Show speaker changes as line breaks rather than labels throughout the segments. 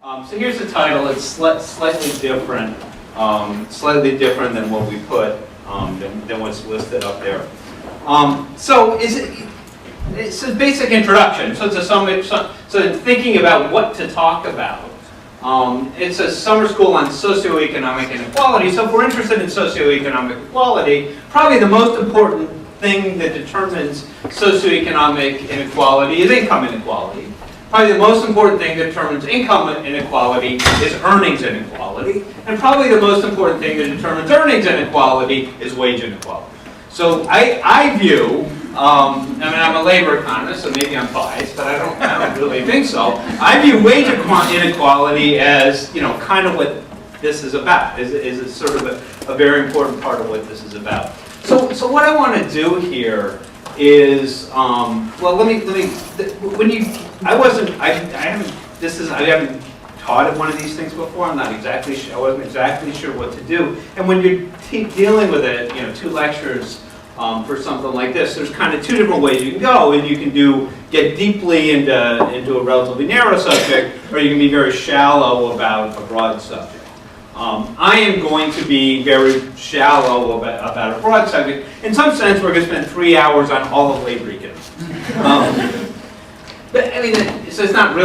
So here's the title. It's slightly different than what we put, than what's listed up there. So it's a basic introduction. So it's thinking about what to talk about. It's a summer school on socioeconomic inequality. So if we're interested in socioeconomic equality, probably the most important thing that determines socioeconomic inequality is income inequality. Probably the most important thing that determines income inequality is earnings inequality. And probably the most important thing that determines earnings inequality is wage inequality. So I view, I mean, I'm a labor economist, so maybe I'm biased, but I don't really think so. I view wage inequality as, kind of what this is about. Is sort of a very important part of what this is about. So what I want to do here is, well, I haven't taught at one of these things before. I wasn't exactly sure what to do. And when you're dealing with it, 2 lectures for something like this, there's kind of 2 different ways you can go, and you can get deeply into a relatively narrow subject, or you can be very shallow about a broad subject. I am going to be very shallow about a broad subject. In some sense, we're going to spend 3 hours on all of labor economics. But I mean, so it's not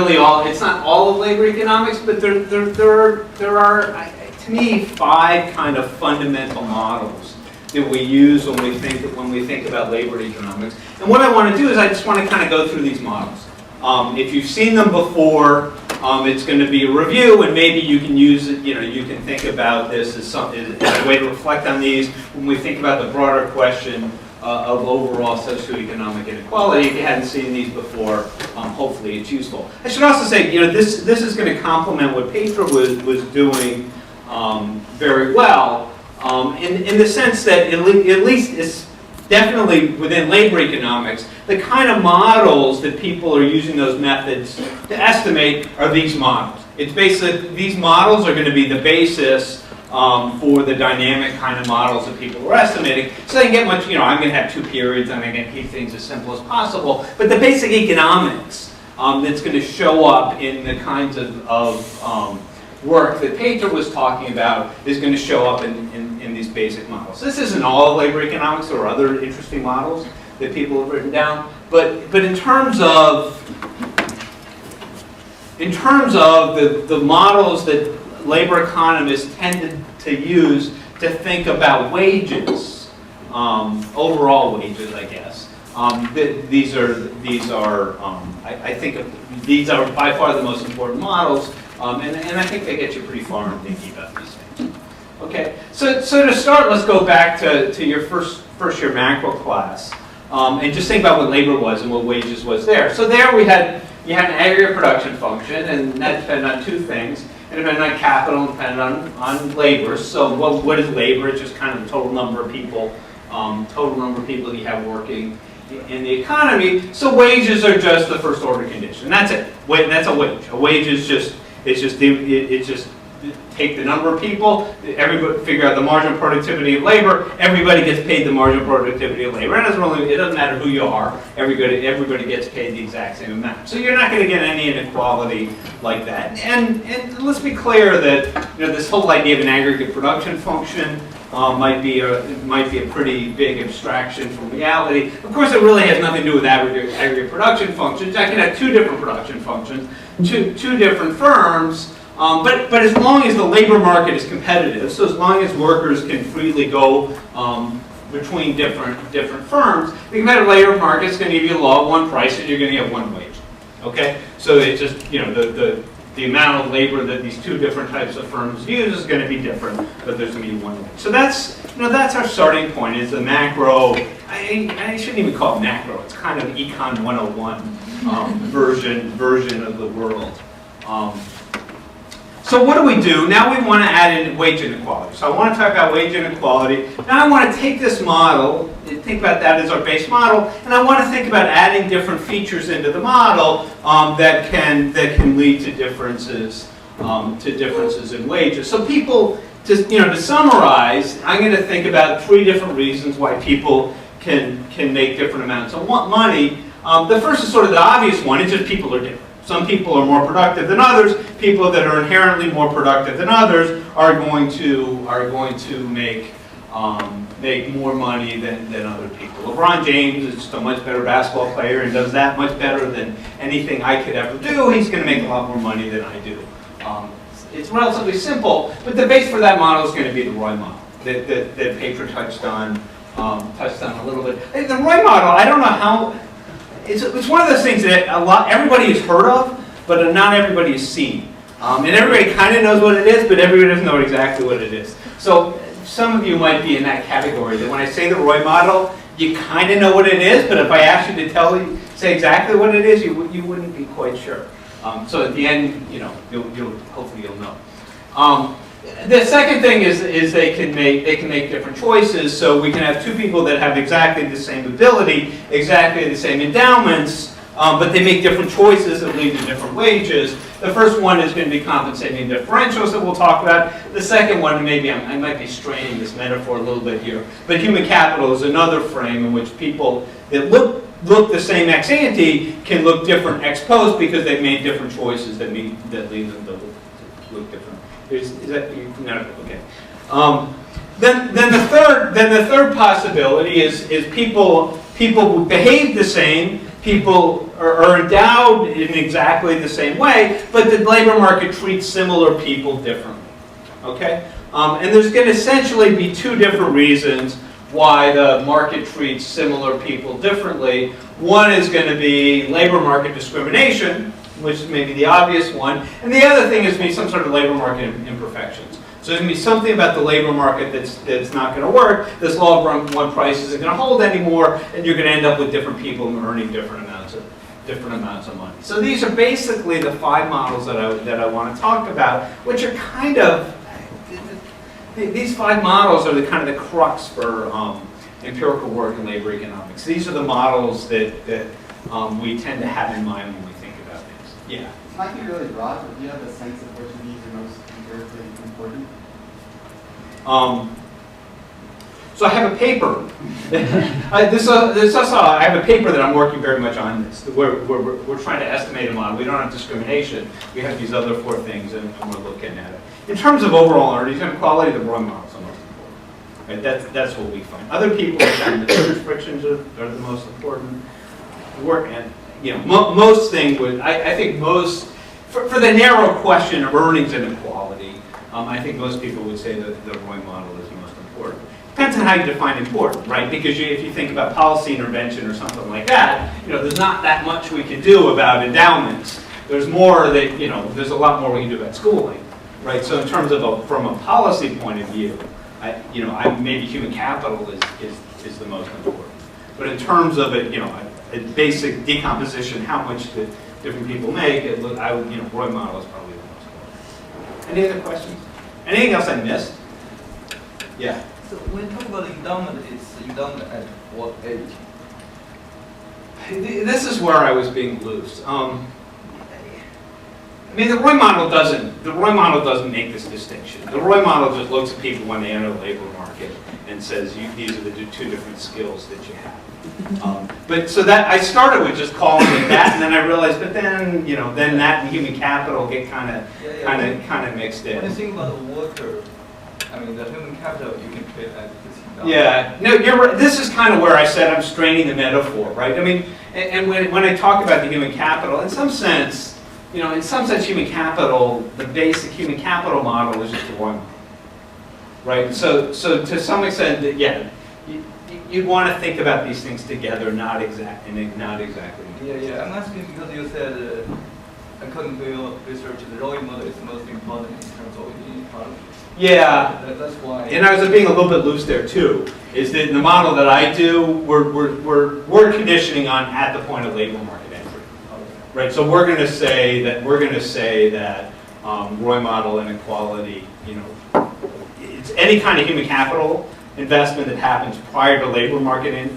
all of labor economics, but there are, to me, 5 kind of fundamental models that we use when we think about labor economics. And what I want to do is I just want to kind of go through these models. If you've seen them before, it's going to be a review, and maybe you can use it. You can think about this as a way to reflect on these when we think about the broader question of overall socioeconomic inequality. If you hadn't seen these before, hopefully it's useful. I should also say, this is going to complement what Petra was doing very well, in the sense that at least it's definitely within labor economics, the kind of models that people are using those methods to estimate are these models. It's basically, these models are going to be the basis for the dynamic kind of models that people are estimating. So they can get much, I'm going to have 2 periods, I'm going to keep things as simple as possible. But the basic economics that's going to show up in the kinds of work that Petra was talking about is going to show up in these basic models. This isn't all of labor economics. There are other interesting models that people have written down. But in terms of the models that labor economists tended to use to think about wages, overall wages, I guess. These are by far the most important models, and I think they get you pretty far in thinking about these things. Okay, so to start, let's go back to your first year macro class, and just think about what labor was and what wages was there. So there you had an aggregate production function, and that depended on 2 things. It depended on capital, and depended on labor. So what is labor? It's just kind of the total number of people that you have working in the economy. So wages are just the first order condition. That's it. That's a wage. A wage is just take the number of people, everybody figure out the marginal productivity of labor, everybody gets paid the marginal productivity of labor. And it doesn't matter who you are, everybody gets paid the exact same amount. So you're not going to get any inequality like that. And let's be clear that this whole idea of an aggregate production function might be a pretty big abstraction from reality. Of course, it really has nothing to do with aggregate production functions. I can have 2 different production functions, two different firms. But as long as the labor market is competitive, so as long as workers can freely go between different firms, the competitive labor market is going to give you a law of 1 price, and you're going to get 1 wage. Okay, so it's just the amount of labor that these 2 different types of firms use is going to be different, but there's going to be 1 wage. So that's our starting point. Is the macro. I shouldn't even call it macro. It's kind of Econ 101 version of the world. So what do we do? Now we want to add in wage inequality. So I want to talk about wage inequality. Now I want to take this model, and think about that as our base model, and I want to think about adding different features into the model that can lead to differences in wages. So people, to summarize, I'm going to think about 3 different reasons why people can make different amounts of money. The first is sort of the obvious one. It's just people are different. Some people are more productive than others. People that are inherently more productive than others are going to make more money than other people. LeBron James is just a much better basketball player and does that much better than anything I could ever do. He's going to make a lot more money than I do. It's relatively simple, but the base for that model is going to be the ROI model that Petra touched on a little bit. The ROI model, I don't know how. It's one of those things that everybody has heard of, but not everybody has seen. And everybody kind of knows what it is, but everybody doesn't know exactly what it is. So some of you might be in that category, that when I say the ROI model, you kind of know what it is, but if I asked you to say exactly what it is, you wouldn't be quite sure. So at the end, hopefully you'll know. The second thing is they can make different choices. So we can have two people that have exactly the same ability, exactly the same endowments, but they make different choices that lead to different wages. The first one is going to be compensating differentials that we'll talk about. The second one, maybe I might be straining this metaphor a little bit here, but human capital is another frame in which people that look the same ex ante can look different ex post because they've made different choices that lead them to look different. Is that no? Okay. Then the third possibility is people who behave the same. People are endowed in exactly the same way, but the labor market treats similar people differently. Okay? And there's going to essentially be two different reasons why the market treats similar people differently. One is going to be labor market discrimination, which is maybe the obvious one, and the other thing is maybe some sort of labor market imperfections. So there's going to be something about the labor market that's not going to work. This law of one price isn't going to hold anymore, and you're going to end up with different people earning different amounts of money. So these are basically the 5 models that I want to talk about, which are kind of these 5 models are the kind of the crux for empirical work in labor economics. These are the models that we tend to have in mind when we think about things. Yeah.
It might be really broad, but do you have a sense of which of these are most empirically important?
So I have a paper. I have a paper that I'm working very much on this. We're trying to estimate a model. We don't have discrimination. We have these other 4 things, and we're looking at it. In terms of overall earnings and quality, the ROI models are most important. Right? That's what we find. Other people have found the restrictions are the most important. Most things would. I think most for the narrow question of earnings inequality, I think most people would say that the ROI model is most important. Depends on how you define important, right? Because if you think about policy intervention or something like that, there's not that much we can do about endowments. There's more that there's a lot more we can do about schooling, right? So in terms of from a policy point of view, maybe human capital is the most important. But in terms of a basic decomposition, how much the different people make, ROI model is probably the most important. Any other questions? Anything else I missed? Yeah.
So when you talk about endowment, it's endowment at what age?
This is where I was being loose. The ROI model doesn't make this distinction. The ROI model just looks at people when they enter the labor market and says these are the 2 different skills that you have. So that I started with just calling it that, and then I realized, but then then that and human capital get kind of mixed in.
When you think about the worker, the human capital you can treat as this.
Yeah, no, you're right. This is kind of where I said I'm straining the metaphor, right? And when I talk about the human capital, in some sense, human capital, the basic human capital model is just a ROI model, right? So to some extent, yeah, you'd want to think about these things together, not exactly.
Yeah. I'm asking because you said, according to your research, the ROI model is most important in terms of inequality.
Yeah,
that's why.
And I was being a little bit loose there too. Is that in the model that I do, we're conditioning on at the point of labor market entry, right? So we're going to say that ROI model inequality, it's any kind of human capital investment that happens prior to labor market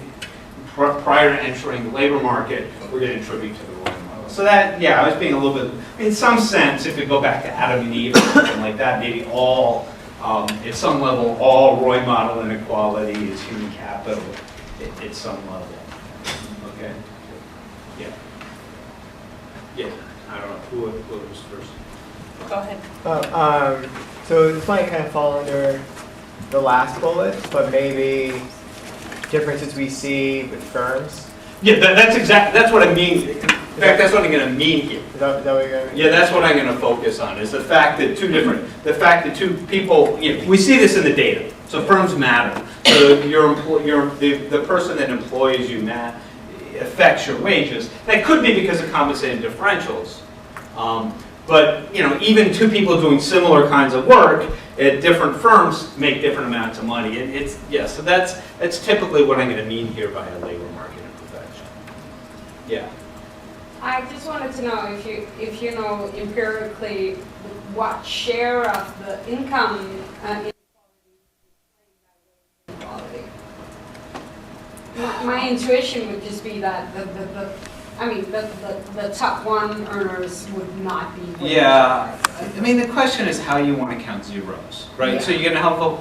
prior to entering the labor market, we're going to attribute to the ROI model. So that, yeah, I was being a little bit, in some sense, if we go back to Adam and Eve or something like that, maybe all, at some level, all ROI model inequality is human capital at some level. Okay? Yeah. Yeah, I don't know. who was first?
Go ahead.
So this might kind of fall under the last bullet, but maybe differences we see with firms.
Yeah, that's what I mean. In fact, that's what I'm going to mean here.
Is that what you're going to mean?
Yeah, that's what I'm going to focus on, is the fact that two people, we see this in the data. So firms matter. So the person that employs you affects your wages. That could be because of compensating differentials. But even two people doing similar kinds of work at different firms make different amounts of money. So that's typically what I'm going to mean here by a labor market imperfection. Yeah.
I just wanted to know if you know empirically what share of the income inequality. My intuition would just be that the top one earners would not be.
Yeah, I mean the question is how you want to count zeros, right?
Yeah.
So you're going to have a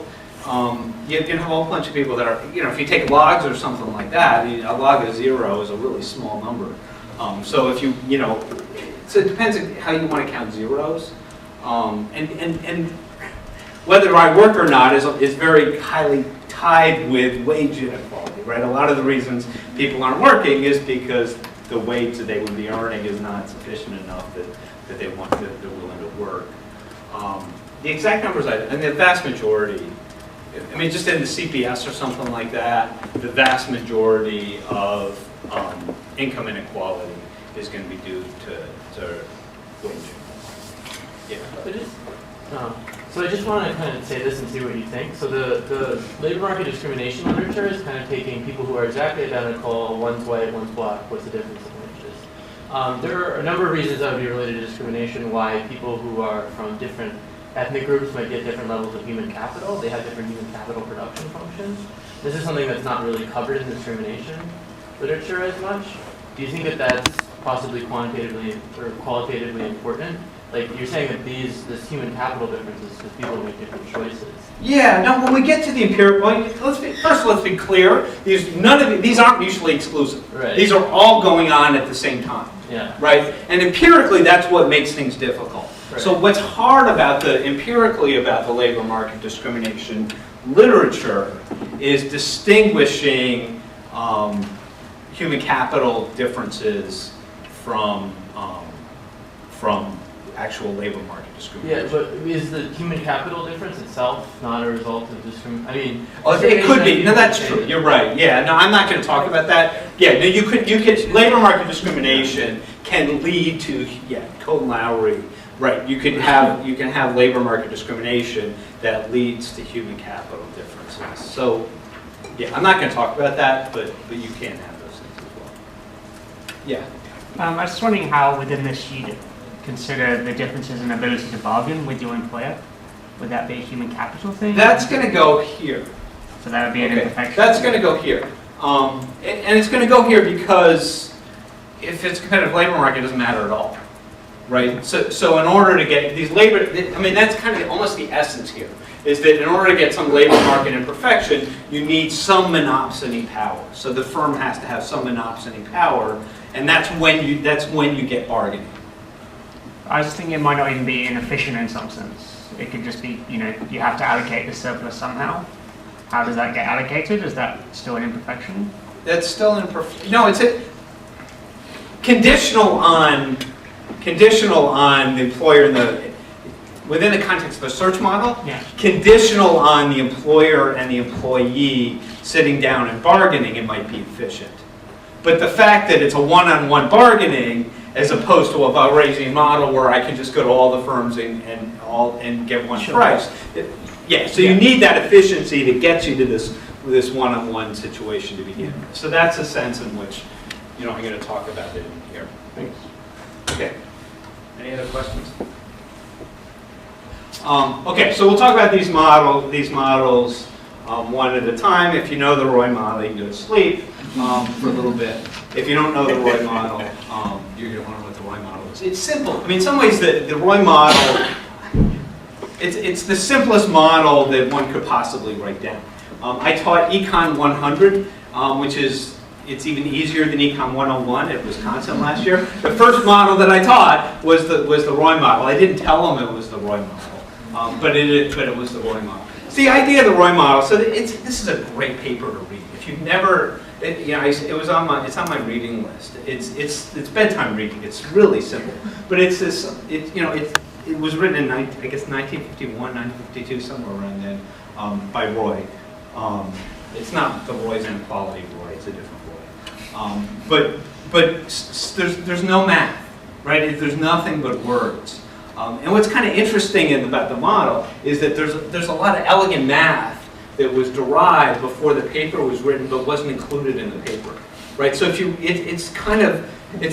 whole bunch of people that are, if you take logs or something like that, a log of 0 is a really small number. So if so it depends on how you want to count zeros, and whether I work or not is very highly tied with wage inequality, right? A lot of the reasons people aren't working is because the wage that they would be earning is not sufficient enough that they're willing to work. The exact numbers, and the vast majority, I mean, just in the CPS or something like that, the vast majority of income inequality is going to be due to wage. Yeah.
So I just want to kind of say this and see what you think. So the labor market discrimination literature is kind of taking people who are exactly identical, one's white, one's black, what's the difference in wages? There are a number of reasons that would be related to discrimination, why people who are from different ethnic groups might get different levels of human capital. They have different human capital production functions. This is something that's not really covered in the discrimination literature as much. Do you think that that's possibly quantitatively or qualitatively important? Like you're saying that this human capital differences because people make different choices.
Yeah. Now, when we get to the empirical, let's be clear. These aren't mutually exclusive.
Right.
These are all going on at the same time.
Yeah.
Right. And empirically, that's what makes things difficult.
Right.
So what's hard empirically about the labor market discrimination literature is distinguishing human capital differences from actual labor market discrimination.
Yeah, but is the human capital difference itself not a result of discrimination? I mean,
it could be. No, that's true. You're right. Yeah. No, I'm not going to talk about that. Yeah. No, you could. Labor market discrimination can lead to Code and Lowry. Right. You can have labor market discrimination that leads to human capital differences. So, yeah, I'm not going to talk about that, but you can have those things as well. Yeah.
I was just wondering how within this you'd consider the differences in ability to bargain with your employer. Would that be a human capital thing?
That's going to go here.
So that would be an imperfection.
That's going to go here. And it's going to go here because if it's competitive labor market, it doesn't matter at all. Right? So in order to get these that's kind of almost the essence here, is that in order to get some labor market imperfection, you need some monopsony power. So the firm has to have some monopsony power, and that's when you get bargaining.
I was just thinking it might not even be inefficient in some sense. It could just be, you have to allocate the surplus somehow. How does that get allocated? Is that still an imperfection?
That's still an imperfection. No, it's conditional on the employer within the context of a search model.
Yeah.
Conditional on the employer and the employee sitting down and bargaining, it might be efficient. But the fact that it's a one-on-one bargaining as opposed to a voucher model where I can just go to all the firms and get one price. You need that efficiency to get you to this one-on-one situation to begin with. So that's a sense in which I'm going to talk about it in here.
Thanks.
Okay. Any other questions? Okay, so we'll talk about these models one at a time. If you know the ROI model, you can go to sleep for a little bit. If you don't know the ROI model, you're going to want to know what the ROI model is. It's simple. I mean, in some ways, the ROI model, it's the simplest model that one could possibly write down. I taught Econ 100, which is it's even easier than Econ 101 at Wisconsin last year. The first model that I taught was the ROI model. I didn't tell them it was the ROI model, but it was the ROI model. So the idea of the ROI model. So this is a great paper to read. If you've never, it's on my reading list. It's bedtime reading. It's really simple, but it was written in I guess 1951, 1952, somewhere around then, by Roy. It's not the Roy's Inequality Roy. It's a different Roy. There's no math, right? There's nothing but words. And what's kind of interesting about the model is that there's a lot of elegant math that was derived before the paper was written, but wasn't included in the paper, right? So it's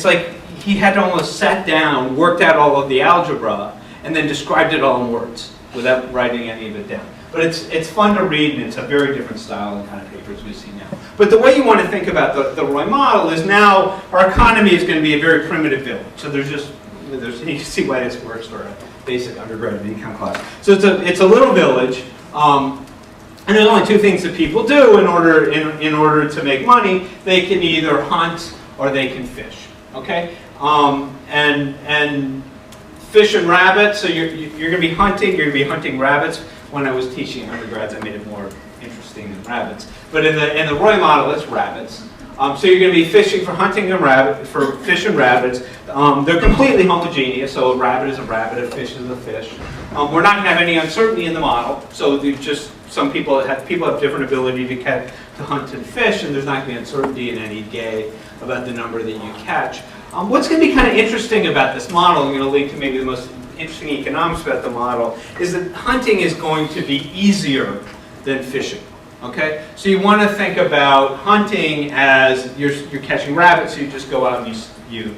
like he had almost sat down, worked out all of the algebra, and then described it all in words without writing any of it down. But it's fun to read, and it's a very different style than kind of papers we see now. But the way you want to think about the ROI model is now our economy is going to be a very primitive village. So you can see why this works for a basic undergraduate econ class. So it's a little village, and there's only two things that people do in order to make money. They can either hunt or they can fish. Okay, and fish and rabbits. So you're going to be hunting. You're going to be hunting rabbits. When I was teaching undergrads, I made it more interesting than rabbits. But in the ROI model, it's rabbits. So you're going to be fishing for hunting and for fish and rabbits. They're completely homogeneous. So a rabbit is a rabbit, a fish is a fish. We're not going to have any uncertainty in the model. So some people have different ability to hunt and fish, and there's not going to be uncertainty in any day about the number that you catch. What's going to be kind of interesting about this model, and going to lead to maybe the most interesting economics about the model, is that hunting is going to be easier than fishing. Okay, so you want to think about hunting as you're catching rabbits. So you just go out and you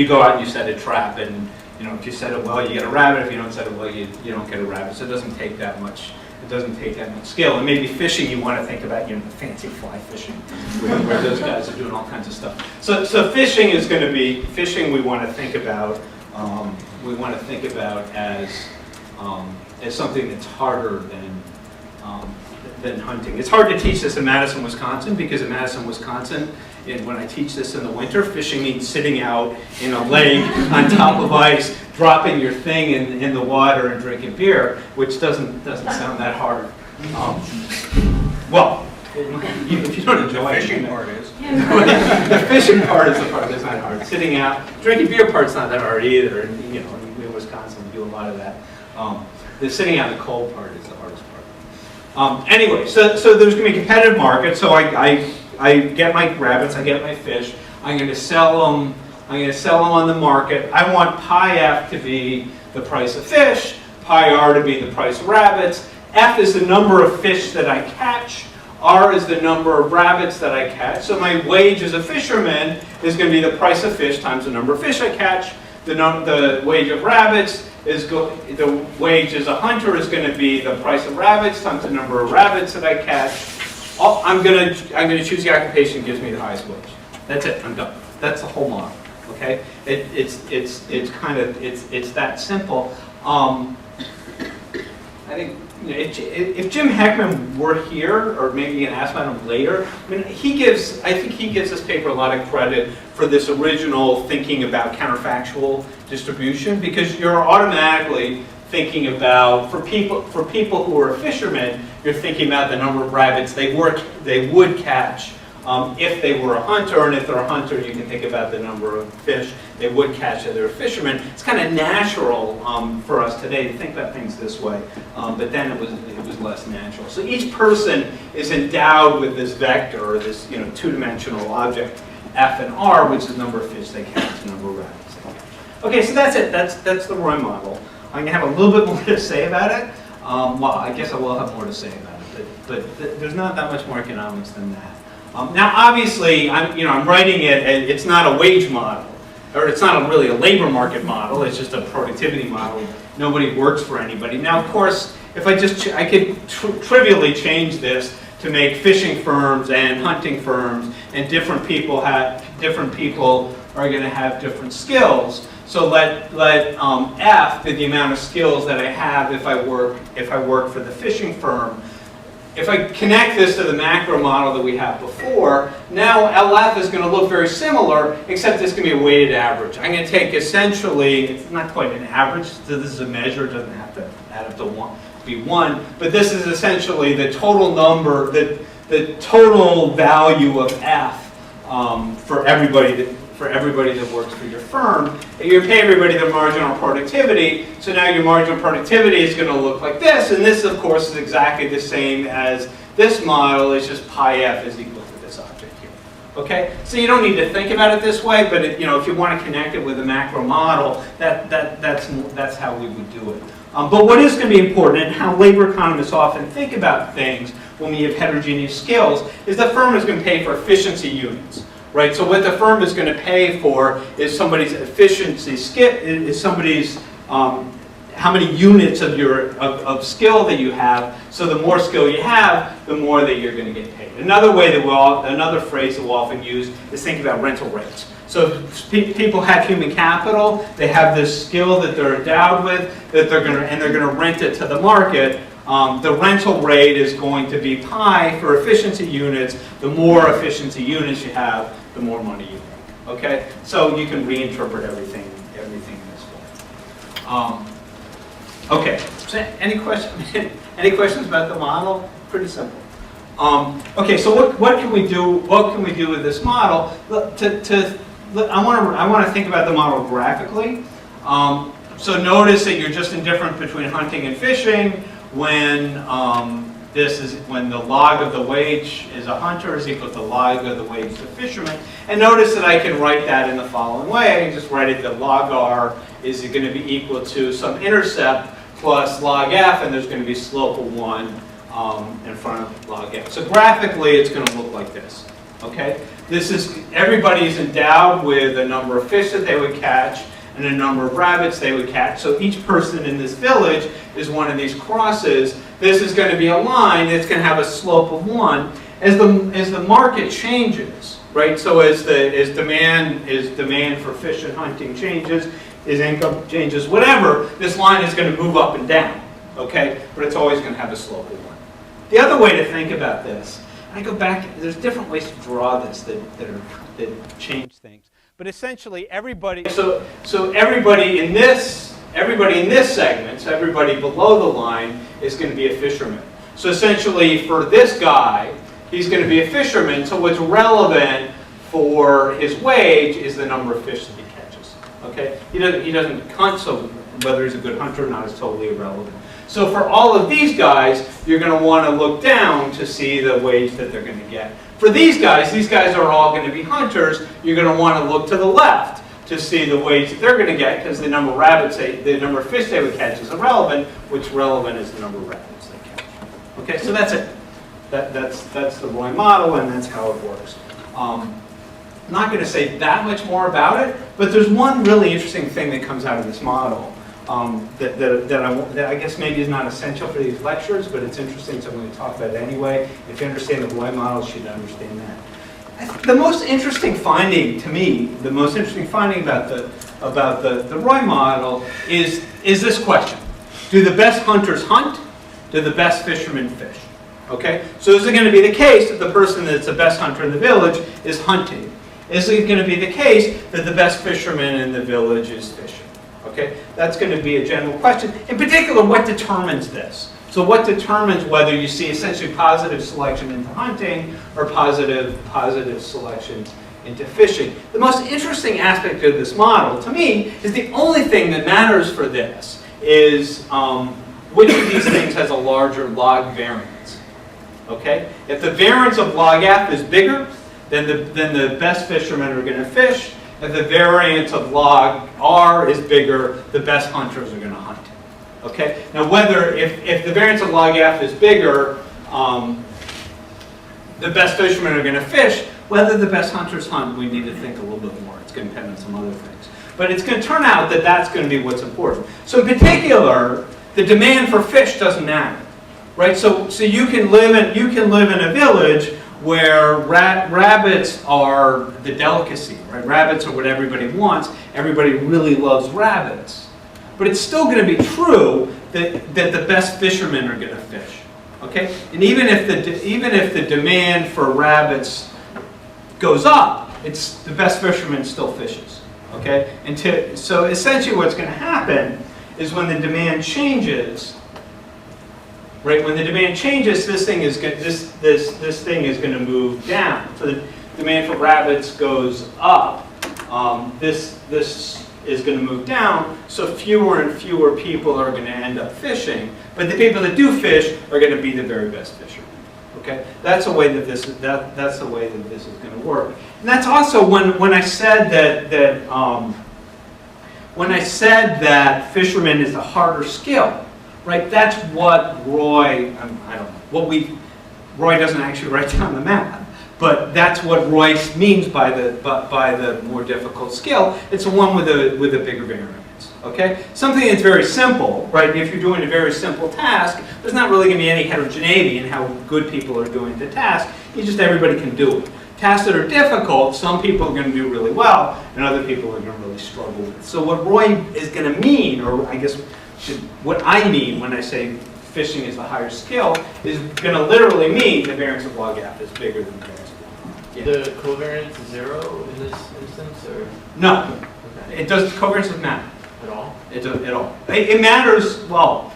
go out and you set a trap, and if you set it well, you get a rabbit. If you don't set it well, you don't get a rabbit. So it doesn't take that much. It doesn't take that much skill. And maybe fishing, you want to think about the fancy fly fishing, where those guys are doing all kinds of stuff. So fishing is going to be fishing. We want to think about as something that's harder than hunting. It's hard to teach this in Madison, Wisconsin, because in Madison, Wisconsin, when I teach this in the winter, fishing means sitting out in a lake on top of ice, dropping your thing in the water and drinking beer, which doesn't sound that hard. Well, if you don't enjoy it. The fishing part is. The fishing part is the part that's not hard. Sitting out, drinking beer part's not that hard either. And, in Wisconsin, we do a lot of that. The sitting out in the cold part is the hardest part. Anyway, so there's going to be a competitive market. So I get my rabbits, I get my fish. I'm going to sell them. I'm going to sell them on the market. I want pi f to be the price of fish, pi r to be the price of rabbits. F is the number of fish that I catch. R is the number of rabbits that I catch. So my wage as a fisherman is going to be the price of fish times the number of fish I catch. The wage of rabbits is the wage as a hunter is going to be the price of rabbits times the number of rabbits that I catch. I'm going to choose the occupation that gives me the highest wage. That's it. I'm done. That's the whole model. Okay. It's that simple. I think. If Jim Heckman were here, or maybe you can ask about him later, I think he gives this paper a lot of credit for this original thinking about counterfactual distribution, because you're automatically thinking about, for people who are fishermen, you're thinking about the number of rabbits they would catch if they were a hunter, and if they're a hunter, you can think about the number of fish they would catch if they're a fisherman. It's kind of natural for us today to think about things this way, but then it was less natural. So each person is endowed with this vector, or this two-dimensional object, f and r, which is the number of fish they catch, the number of rabbits they catch. Okay, so that's it. That's the ROI model. I'm going to have a little bit more to say about it. Well, I guess I will have more to say about it, but there's not that much more economics than that. Now, obviously, I'm writing it. It's not a wage model, or it's not really a labor market model. It's just a productivity model. Nobody works for anybody. Now, of course, if I could trivially change this to make fishing firms and hunting firms, and different people are going to have different skills. So let F be the amount of skills that I have if I work for the fishing firm. if I connect this to the macro model that we had before, now LF is going to look very similar, except it's going to be a weighted average. I'm going to take essentially, it's not quite an average, so this is a measure, it doesn't have to add up to be 1, but this is essentially the total number, the total value of F for everybody that works for your firm. You pay everybody their marginal productivity, so now your marginal productivity is going to look like this, and this, of course, is exactly the same as this model. It's just pi F is equal to this object here. Okay, so you don't need to think about it this way, but if you want to connect it with a macro model, that's how we would do it. But what is going to be important, and how labor economists often think about things when we have heterogeneous skills, is the firm is going to pay for efficiency units. Right, so what the firm is going to pay for is somebody's efficiency skill, is somebody's how many units of skill that you have. So the more skill you have, the more that you're going to get paid. Another phrase that we'll often use is think about rental rates. So people have human capital, they have this skill that they're endowed with, that they're going to rent it to the market. The rental rate is going to be pi for efficiency units. The more efficiency units you have, the more money you make. Okay, so you can reinterpret everything this way. Okay, so any questions about the model? Pretty simple. Okay, so what can we do? What can we do with this model? I want to think about the model graphically. So notice that you're just indifferent between hunting and fishing. When the log of the wage is a hunter is equal to the log of the wage of a fisherman. And notice that I can write that in the following way. I can just write it that log R is going to be equal to some intercept plus log F, and there's going to be slope of 1 in front of log F. So graphically, it's going to look like this. Okay? Everybody's endowed with a number of fish that they would catch and a number of rabbits they would catch. So each person in this village is one of these crosses. This is going to be a line that's going to have a slope of 1. As the market changes, right? So as demand for fish and hunting changes, as income changes, whatever, this line is going to move up and down. Okay? But it's always going to have a slope of 1. The other way to think about this, I go back, there's different ways to draw this that change things. But essentially, everybody in this segment, so everybody below the line, is going to be a fisherman. So essentially, for this guy, he's going to be a fisherman. So what's relevant for his wage is the number of fish that he catches. Okay, he doesn't hunt, so whether he's a good hunter or not is totally irrelevant. So for all of these guys, you're going to want to look down to see the wage that they're going to get. For these guys are all going to be hunters. You're going to want to look to the left to see the wage that they're going to get, because the number of fish they would catch is irrelevant. What's relevant is the number of rabbits they catch. Okay, so that's it. That's the ROI model, and that's how it works. I'm not going to say that much more about it, but there's one really interesting thing that comes out of this model that I guess maybe is not essential for these lectures, but it's interesting, so I'm going to talk about it anyway. If you understand the ROI model, you should understand that. The most interesting finding to me, the most interesting finding about the ROI model is this question: do the best hunters hunt? Do the best fishermen fish? Okay, so is it going to be the case that the person that's the best hunter in the village is hunting? Is it going to be the case that the best fisherman in the village is fishing? Okay, that's going to be a general question. In particular, what determines this? So what determines whether you see essentially positive selection into hunting or positive selection into fishing? The most interesting aspect of this model, to me, is the only thing that matters for this is which of these things has a larger log variance. Okay, if the variance of log F is bigger, then the best fishermen are going to fish. If the variance of log R is bigger, the best hunters are going to hunt. Okay. Now, if the variance of log F is bigger, the best fishermen are going to fish. Whether the best hunters hunt, we need to think a little bit more. It's going to depend on some other things. But it's going to turn out that that's going to be what's important. So in particular, the demand for fish doesn't matter, right? So you can live in a village where rabbits are the delicacy, right? Rabbits are what everybody wants. Everybody really loves rabbits. But it's still going to be true that the best fishermen are going to fish. Okay, and even if the demand for rabbits goes up, it's the best fisherman still fishes. Okay, so essentially what's going to happen is when the demand changes, right? When the demand changes, this thing is going to move down. So the demand for rabbits goes up. This is going to move down. So fewer and fewer people are going to end up fishing. But the people that do fish are going to be the very best fishermen. Okay, that's the way that this is going to work. And that's also when I said that fisherman is a harder skill, right? That's what Roy, I don't know, Roy doesn't actually write down the math, but that's what Roy means by the more difficult skill. It's the one with a bigger variance. Okay, something that's very simple, right? If you're doing a very simple task, there's not really going to be any heterogeneity in how good people are doing the task. Everybody can do it. Tasks that are difficult, some people are going to do really well, and other people are going to really struggle with. So what Roy is going to mean, or I guess what I mean when I say fishing is the higher skill, is going to literally mean the variance of log F is bigger than the variance of log R. Yeah.
The covariance is 0 in this instance, or?
No.
Okay.
It does, covariance doesn't matter.
At all?
It doesn't at all. It matters, well,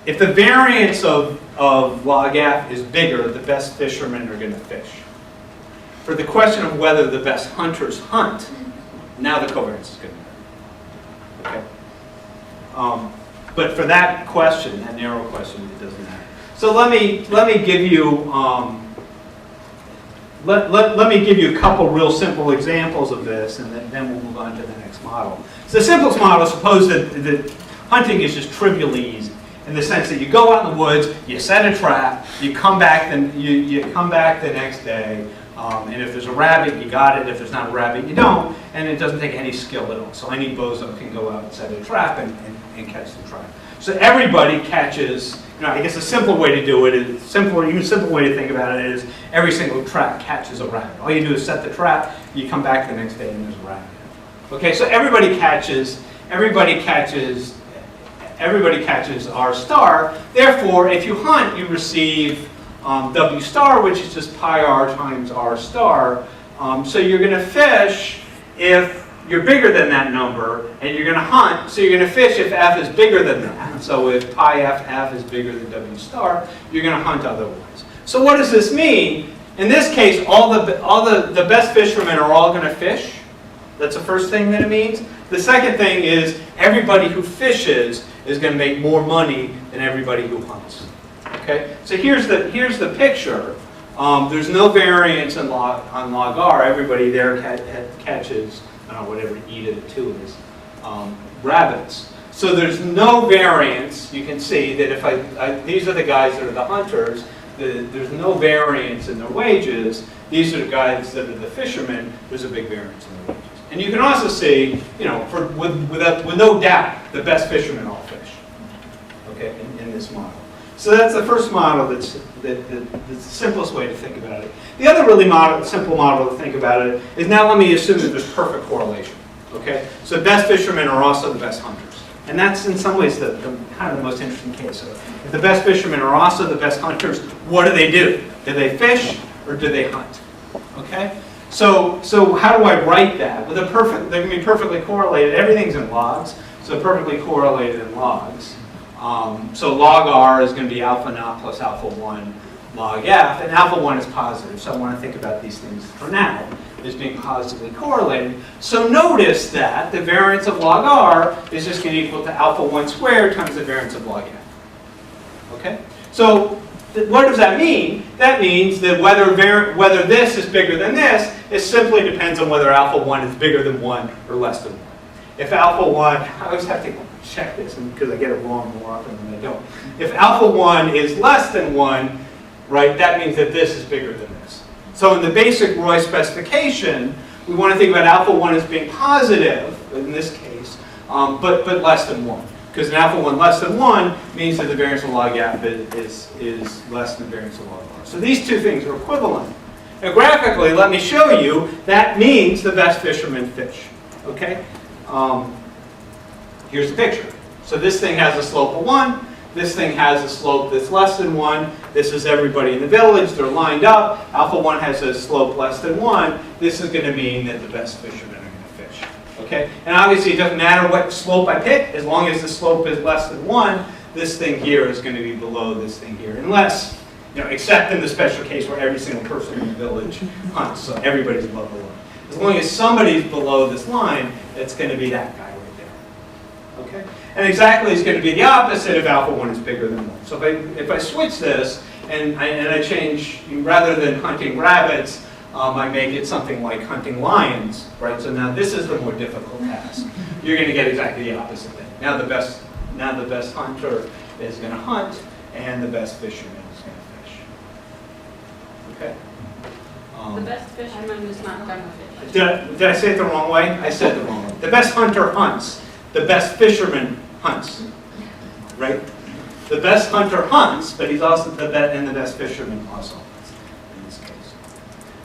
if the variance of log F is bigger, the best fishermen are going to fish. For the question of whether the best hunters hunt, now the covariance is going to matter. Okay? But for that question, that narrow question, it doesn't matter. So let me give you let me give you a couple real simple examples of this, and then we'll move on to the next model. So the simplest model, suppose that hunting is just trivially easy, in the sense that you go out in the woods, you set a trap, you come back, you come back the next day, and if there's a rabbit, you got it. If there's not a rabbit, you don't, and it doesn't take any skill at all. So any bozo can go out and set a trap and catch the trap. So everybody catches. I guess a simple way to do it is even simple way to think about it is every single trap catches a rabbit. All you do is set the trap, you come back the next day and there's a rabbit. Okay, so everybody catches R star. Therefore, if you hunt, you receive W star, which is just pi R times R star. So you're going to fish if you're bigger than that number, and you're going to hunt, so you're going to fish if F is bigger than that. So if pi F is bigger than W star, you're going to hunt otherwise. So what does this mean? In this case, all the best fishermen are all going to fish. That's the first thing that it means. The second thing is everybody who fishes is going to make more money than everybody who hunts. Okay? So here's the picture. There's no variance on log R. Everybody there catches whatever e to the 2 is, rabbits. So there's no variance. You can see that if these are the guys that are the hunters, there's no variance in their wages. These are the guys that are the fishermen. There's a big variance in their wages. And you can also see, with no doubt, the best fishermen all fish. Okay, in this model. So that's the first model. That's the simplest way to think about it. The other really simple model to think about it is, now let me assume that there's perfect correlation. Okay, so the best fishermen are also the best hunters, and that's in some ways the kind of the most interesting case. So if the best fishermen are also the best hunters, what do they do? Do they fish or do they hunt? Okay, so how do I write that? Well, they're going to be perfectly correlated. Everything's in logs, so perfectly correlated in logs. So log R is going to be alpha naught plus alpha 1 log F, and alpha 1 is positive, so I want to think about these things for now as being positively correlated. So notice that the variance of log R is just going to equal to alpha 1 squared times the variance of log F. Okay? So what does that mean? That means that whether this is bigger than this, it simply depends on whether alpha 1 is bigger than 1 or less than 1. If alpha 1, I always have to check this because I get it wrong more often than I don't. If alpha 1 is less than 1, right, that means that this is bigger than this. So in the basic Roy specification, we want to think about alpha 1 as being positive, in this case, but less than 1. Because an alpha 1 less than 1 means that the variance of log F is less than the variance of log R. So these two things are equivalent. Now graphically, let me show you, that means the best fishermen fish. Okay? Here's the picture. So this thing has a slope of 1. This thing has a slope that's less than 1. This is everybody in the village. They're lined up. Alpha 1 has a slope less than 1. This is going to mean that the best fishermen are going to fish. Okay? And obviously, it doesn't matter what slope I pick. As long as the slope is less than 1, this thing here is going to be below this thing here. Unless, except in the special case where every single person in the village hunts. So everybody's above the line. As long as somebody's below this line, it's going to be that guy right there. Okay? And exactly is going to be the opposite if alpha 1 is bigger than 1. So if I switch this and I change, rather than hunting rabbits, I make it something like hunting lions, right? So now this is the more difficult task. You're going to get exactly the opposite thing. Now the best hunter is going to hunt, and the best fisherman is going to fish. Okay?
The best fisherman is not going to fish.
Did I say it the wrong way? I said it the wrong way. The best hunter hunts. The best fisherman hunts. Right? The best hunter hunts, but he's also the best fisherman also hunts in this case.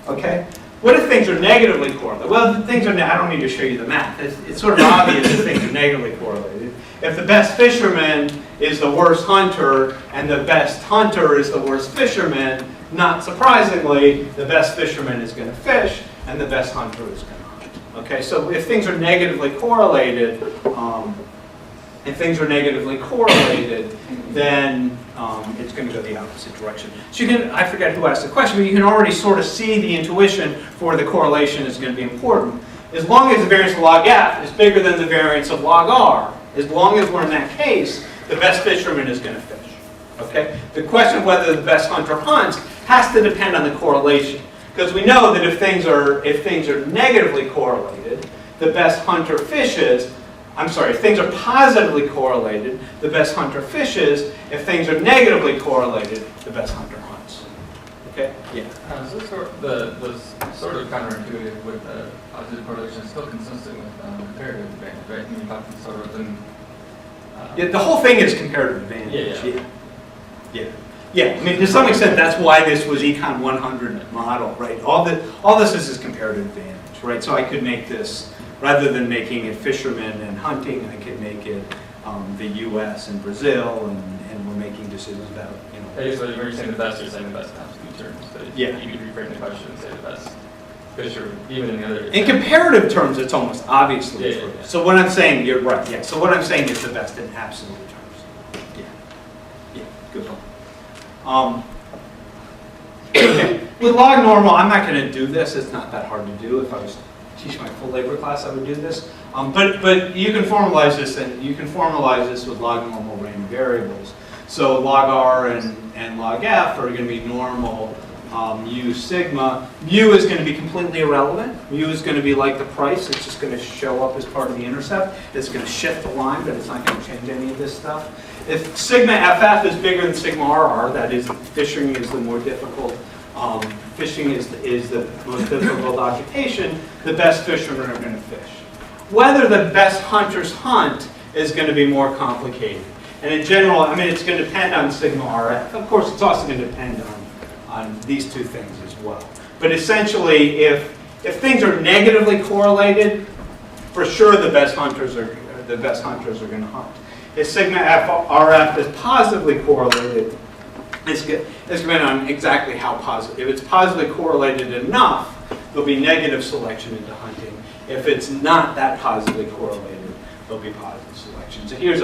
Okay? What if things are negatively correlated? Well, things are. I don't need to show you the math. It's sort of obvious that things are negatively correlated. If the best fisherman is the worst hunter and the best hunter is the worst fisherman, not surprisingly, the best fisherman is going to fish and the best hunter is going to hunt. Okay, so if things are negatively correlated, then it's going to go the opposite direction. So you can, I forget who asked the question, but you can already sort of see the intuition for the correlation is going to be important. As long as the variance of log F is bigger than the variance of log R, as long as we're in that case, the best fisherman is going to fish. Okay? The question of whether the best hunter hunts has to depend on the correlation. Because we know that if things are negatively correlated, the best hunter fishes. I'm sorry, if things are positively correlated, the best hunter fishes. If things are negatively correlated, the best hunter hunts. Okay? Yeah.
So the sort of counterintuitive with the positive correlation is still consistent with comparative advantage, right? I mean, talking sort of in,
Yeah, the whole thing is comparative advantage.
Yeah.
Yeah, I mean, to some extent, that's why this was Econ 100 model, right? All this is comparative advantage, right? So I could make this, rather than making it fishermen and hunting, I could make it the U.S. and Brazil, and we're making decisions about,
So you're saying the best, you're saying the best in absolute terms. But
Yeah.
You could reframe the question and say the best fisher, even in the other.
in comparative terms, it's almost obviously
Yeah,
true.
yeah, yeah.
So what I'm saying, you're right, yeah. So what I'm saying is the best in absolute terms. Yeah, good point. Okay. With log normal, I'm not going to do this. It's not that hard to do. If I was teaching my full labor class, I would do this. But you can formalize this, and you can formalize this with log normal random variables. So log R and log F are going to be normal mu sigma. Mu is going to be completely irrelevant. Mu is going to be like the price. It's just going to show up as part of the intercept. It's going to shift the line, but it's not going to change any of this stuff. If sigma FF is bigger than sigma RR, that is, fishing is the more difficult. Fishing is the most difficult occupation. The best fishermen are going to fish. Whether the best hunters hunt is going to be more complicated. And in general, I mean, it's going to depend on sigma RF. Of course, it's also going to depend on these two things as well. But essentially, if things are negatively correlated, for sure the best hunters are going to hunt. If sigma RF is positively correlated, it's depending on exactly how positive. If it's positively correlated enough, there'll be negative selection into hunting. If it's not that positively correlated, there'll be positive selection. So here's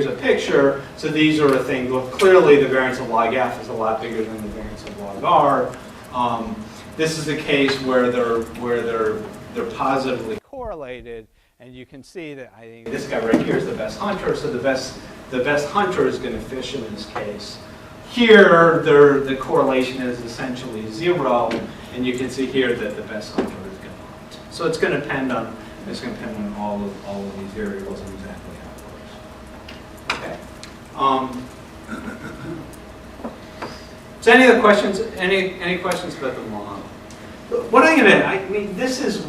a picture. So these are a thing. Well, clearly the variance of log F is a lot bigger than the variance of log R. This is a case where they're positively correlated, and you can see that I think this guy right here is the best hunter. So the best hunter is going to fish in this case. Here, the correlation is essentially 0, and you can see here that the best hunter is going to hunt. So it's going to depend on all of these variables and exactly how it works. Okay. So any other questions? Any questions about the model? What I mean, this is,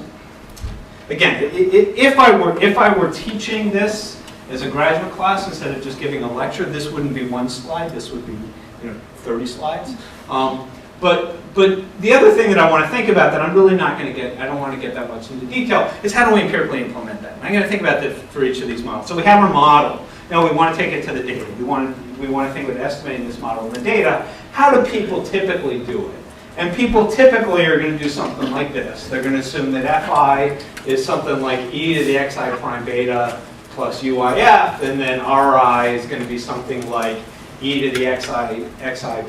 again, if I were teaching this as a graduate class instead of just giving a lecture, this wouldn't be one slide. This would be 30 slides. But the other thing that I want to think about that I'm really not going to get, I don't want to get that much into detail, is how do we empirically implement that? And I'm going to think about that for each of these models. So we have our model. No, we want to take it to the data. We want to think about estimating this model in the data. How do people typically do it? And people typically are going to do something like this. They're going to assume that Fi is something like e to the xi prime beta plus UIF, and then Ri is going to be something like e to the xi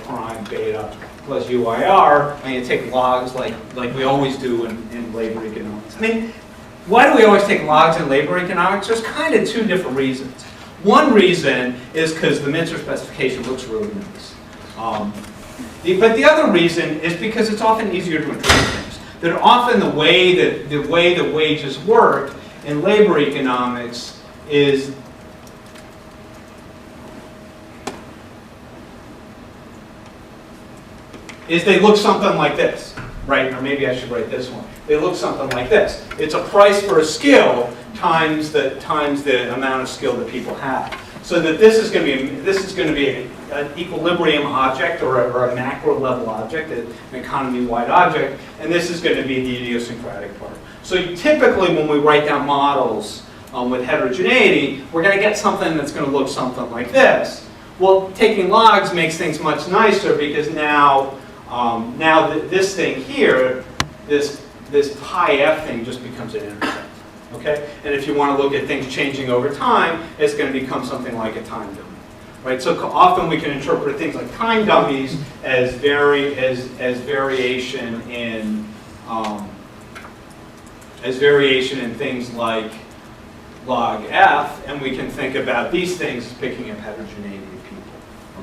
prime beta plus UIR, and you take logs like we always do in labor economics. I mean, why do we always take logs in labor economics? There's kind of two different reasons. One reason is because the Mincer specification looks really nice. But the other reason is because it's often easier to interpret things. That often the way that wages work in labor economics is they look something like this, right? Or maybe I should write this one. They look something like this. It's a price for a skill times the amount of skill that people have. So that this is going to be an equilibrium object or a macro level object, an economy-wide object, and this is going to be the idiosyncratic part. So typically when we write down models with heterogeneity, we're going to get something that's going to look something like this. Well, taking logs makes things much nicer because now this thing here, this pi f thing just becomes an intercept. Okay? And if you want to look at things changing over time, it's going to become something like a time dummy. Right? So often we can interpret things like time dummies as variation in things like log f, and we can think about these things as picking up heterogeneity of people.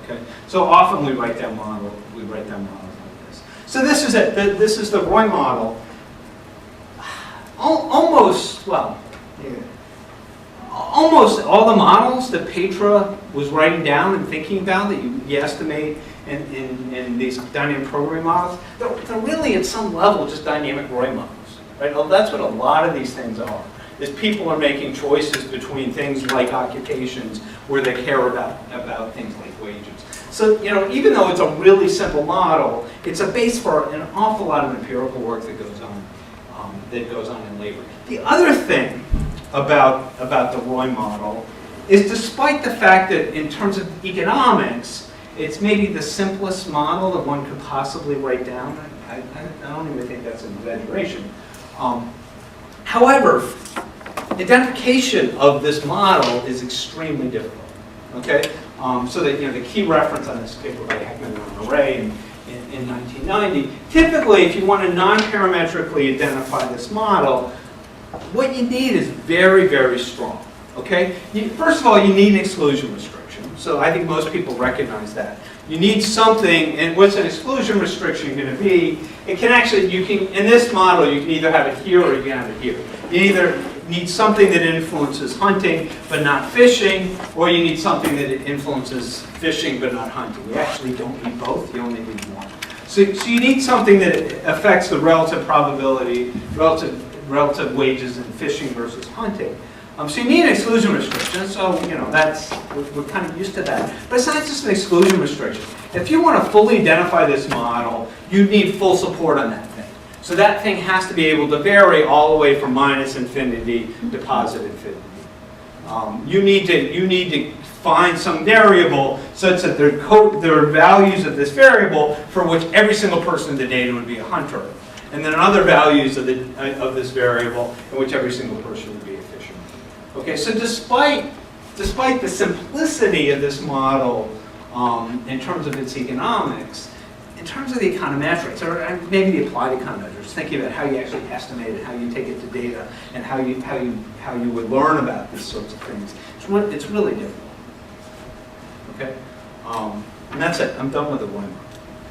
Okay? So often we write down models like this. So this is it. This is the ROI model. Almost all the models that Petra was writing down and thinking about that you estimate in these dynamic programming models, they're really at some level just dynamic ROI models. Right? That's what a lot of these things are. Is people are making choices between things like occupations where they care about things like wages. So, even though it's a really simple model, it's a base for an awful lot of empirical work that goes on in labor. The other thing about the ROI model is, despite the fact that in terms of economics, it's maybe the simplest model that one could possibly write down. I don't even think that's an exaggeration. However, identification of this model is extremely difficult. Okay, so that the key reference on this paper by Heckman and Array in 1990. Typically, if you want to non-parametrically identify this model, what you need is very, very strong. Okay, first of all, you need an exclusion restriction. So I think most people recognize that. You need something, and what's an exclusion restriction going to be? It can actually, in this model, you can either have it here or you can have it here. You either need something that influences hunting but not fishing, or you need something that influences fishing but not hunting. You actually don't need both, you only need one. So you need something that affects the relative probability, relative wages in fishing versus hunting. So you need an exclusion restriction, so we're kind of used to that. But it's not just an exclusion restriction. If you want to fully identify this model, you need full support on that thing. So that thing has to be able to vary all the way from minus infinity to positive infinity. You need to find some variable such that there are values of this variable for which every single person in the data would be a hunter, and then other values of this variable in which every single person would be a fisherman. Okay, so despite the simplicity of this model in terms of its economics, in terms of the econometrics, or maybe the applied econometrics, thinking about how you actually estimate it, how you take it to data, and how you would learn about these sorts of things, it's really difficult. Okay, and that's it. I'm done with the one.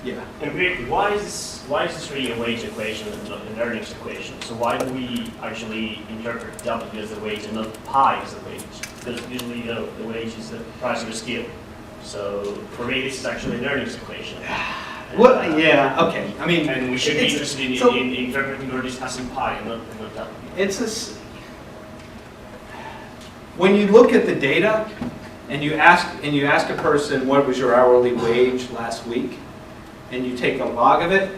Yeah.
Empirically, why is this really a wage equation and not an earnings equation? So why do we actually interpret W as a wage and not pi as a wage? Because usually, the wage is the price of a skill. So for me, this is actually an earnings equation.
Well, yeah, okay. I mean,
and we should be interested in interpreting or discussing pi and not W.
When you look at the data and you ask a person what was your hourly wage last week, and you take a log of it,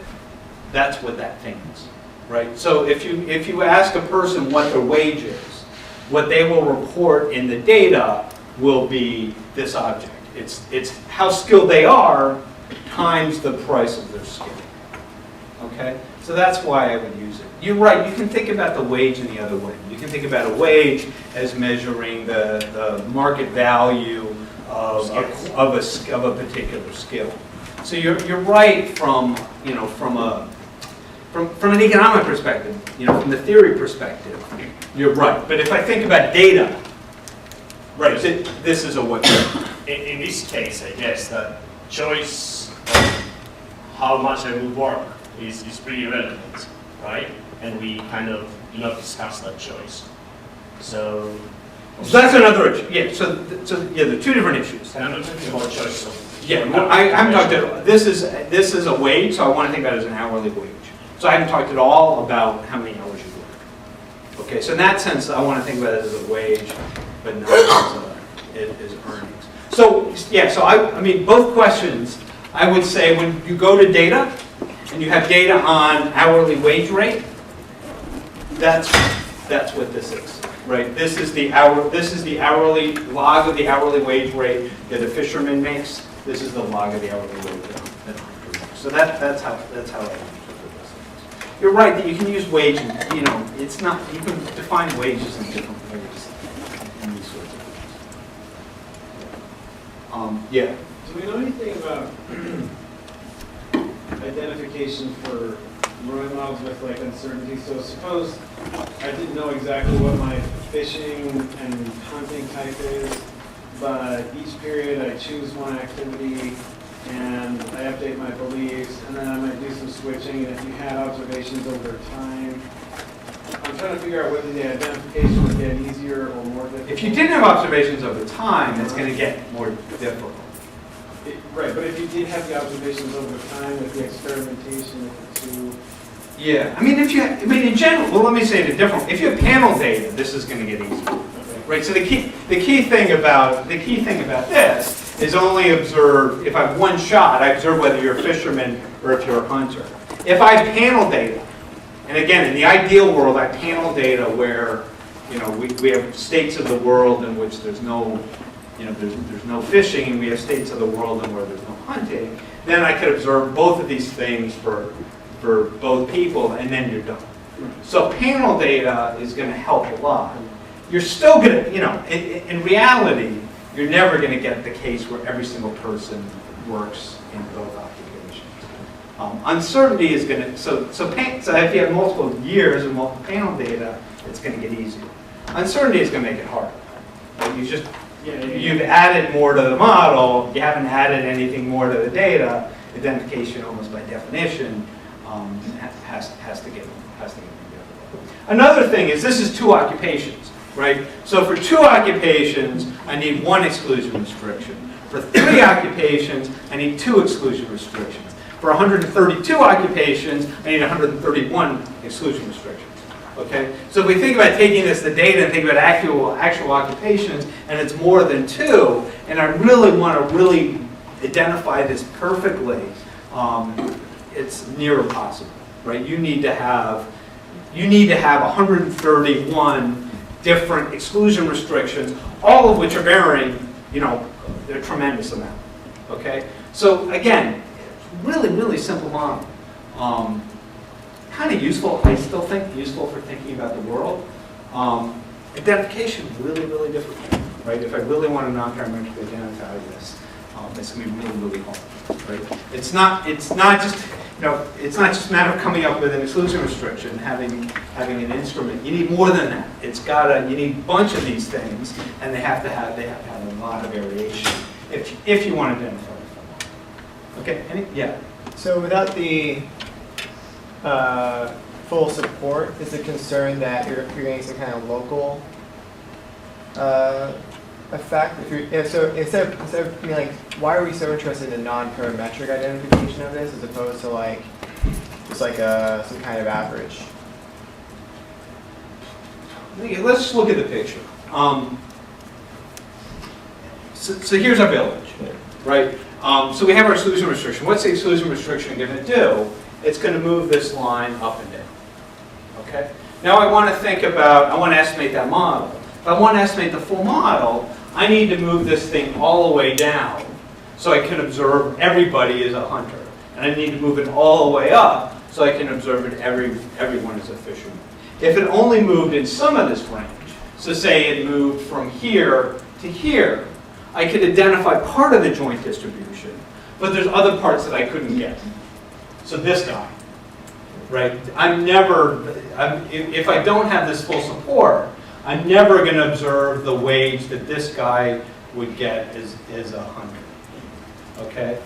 that's what that thing is, right? So if you ask a person what their wage is, what they will report in the data will be this object. It's how skilled they are times the price of their skill. Okay? So that's why I would use it. You're right, you can think about the wage in the other way. You can think about a wage as measuring the market value of a particular skill. So you're right from an economic perspective, from the theory perspective, you're right. But if I think about data, right, this is a what?
In this case, I guess that choice of how much I will work is pretty relevant, right? And we kind of do not discuss that choice. So
that's another issue. Yeah. So yeah, there are two different issues.
I'm not talking about choice of.
Yeah. Well, I haven't talked at this is a wage, so I want to think about it as an hourly wage. So I haven't talked at all about how many hours you work. Okay. So in that sense, I want to think about it as a wage, but not as earnings. So yeah. So I mean, both questions. I would say when you go to data and you have data on hourly wage rate, that's what this is, right? This is the hourly log of the hourly wage rate that a fisherman makes. This is the log of the hourly wage that a hunter makes. So that's how I interpret this. You're right that you can use wage, and it's not, you can define wages in different ways in these sorts of things. Yeah.
Do we know anything about identification for ROI models with like uncertainty? So suppose I didn't know exactly what my fishing and hunting type is, but each period I choose one activity and I update my beliefs, and then I might do some switching, and if you had observations over time, I'm trying to figure out whether the identification would get easier or more difficult.
If you didn't have observations over time, it's going to get more difficult.
Right, but if you did have the observations over time with the experimentation with the two.
Yeah, I mean, in general, well, let me say it differently. If you have panel data, this is going to get easier, right? So the key thing about this is only observe. If I have one shot, I observe whether you're a fisherman or if you're a hunter. If I have panel data, and again, in the ideal world, I have panel data where we have states of the world in which there's no there's no fishing, and we have states of the world in where there's no hunting. Then I could observe both of these things for both people, and then you're done. So panel data is going to help a lot. You're still going to, in reality, you're never going to get the case where every single person works in both occupations. Uncertainty is going to, so if you have multiple years and multiple panel data, it's going to get easier. Uncertainty is going to make it harder. Right? You've added more to the model, you haven't added anything more to the data. Identification, almost by definition, has to get difficult. Another thing is this is two occupations, right? So for two occupations, I need one exclusion restriction. For 3 occupations, I need 2 exclusion restrictions. For 132 occupations, I need 131 exclusion restrictions. Okay, so if we think about taking the data and think about actual occupations, and it's more than 2, and I really want to identify this perfectly, it's near impossible, right? You need to have 131 different exclusion restrictions, all of which are varying, a tremendous amount. Okay, so again, really simple model. Kind of useful, I still think useful for thinking about the world. Identification, really difficult, right? If I really want to non-parametrically identify this, it's going to be really hard, right? It's not just a matter of coming up with an exclusion restriction, having an instrument. You need more than that. You need a bunch of these things, and they have to have a lot of variation if you want to identify them. Okay, yeah.
So without the full support, is the concern that you're creating some kind of local effect? So instead of being like, why are we so interested in non-parametric identification of this as opposed to just some kind of average?
Let's look at the picture. So here's our village, right? So we have our exclusion restriction. What's the exclusion restriction going to do? It's going to move this line up and down. Okay. Now I want to estimate that model. If I want to estimate the full model, I need to move this thing all the way down so I can observe everybody as a hunter. And I need to move it all the way up so I can observe that everyone is a fisherman. If it only moved in some of this range, so say it moved from here to here, I could identify part of the joint distribution, but there's other parts that I couldn't get. So this guy, right? If I don't have this full support, I'm never going to observe the wage that this guy would get as a hunter. Okay?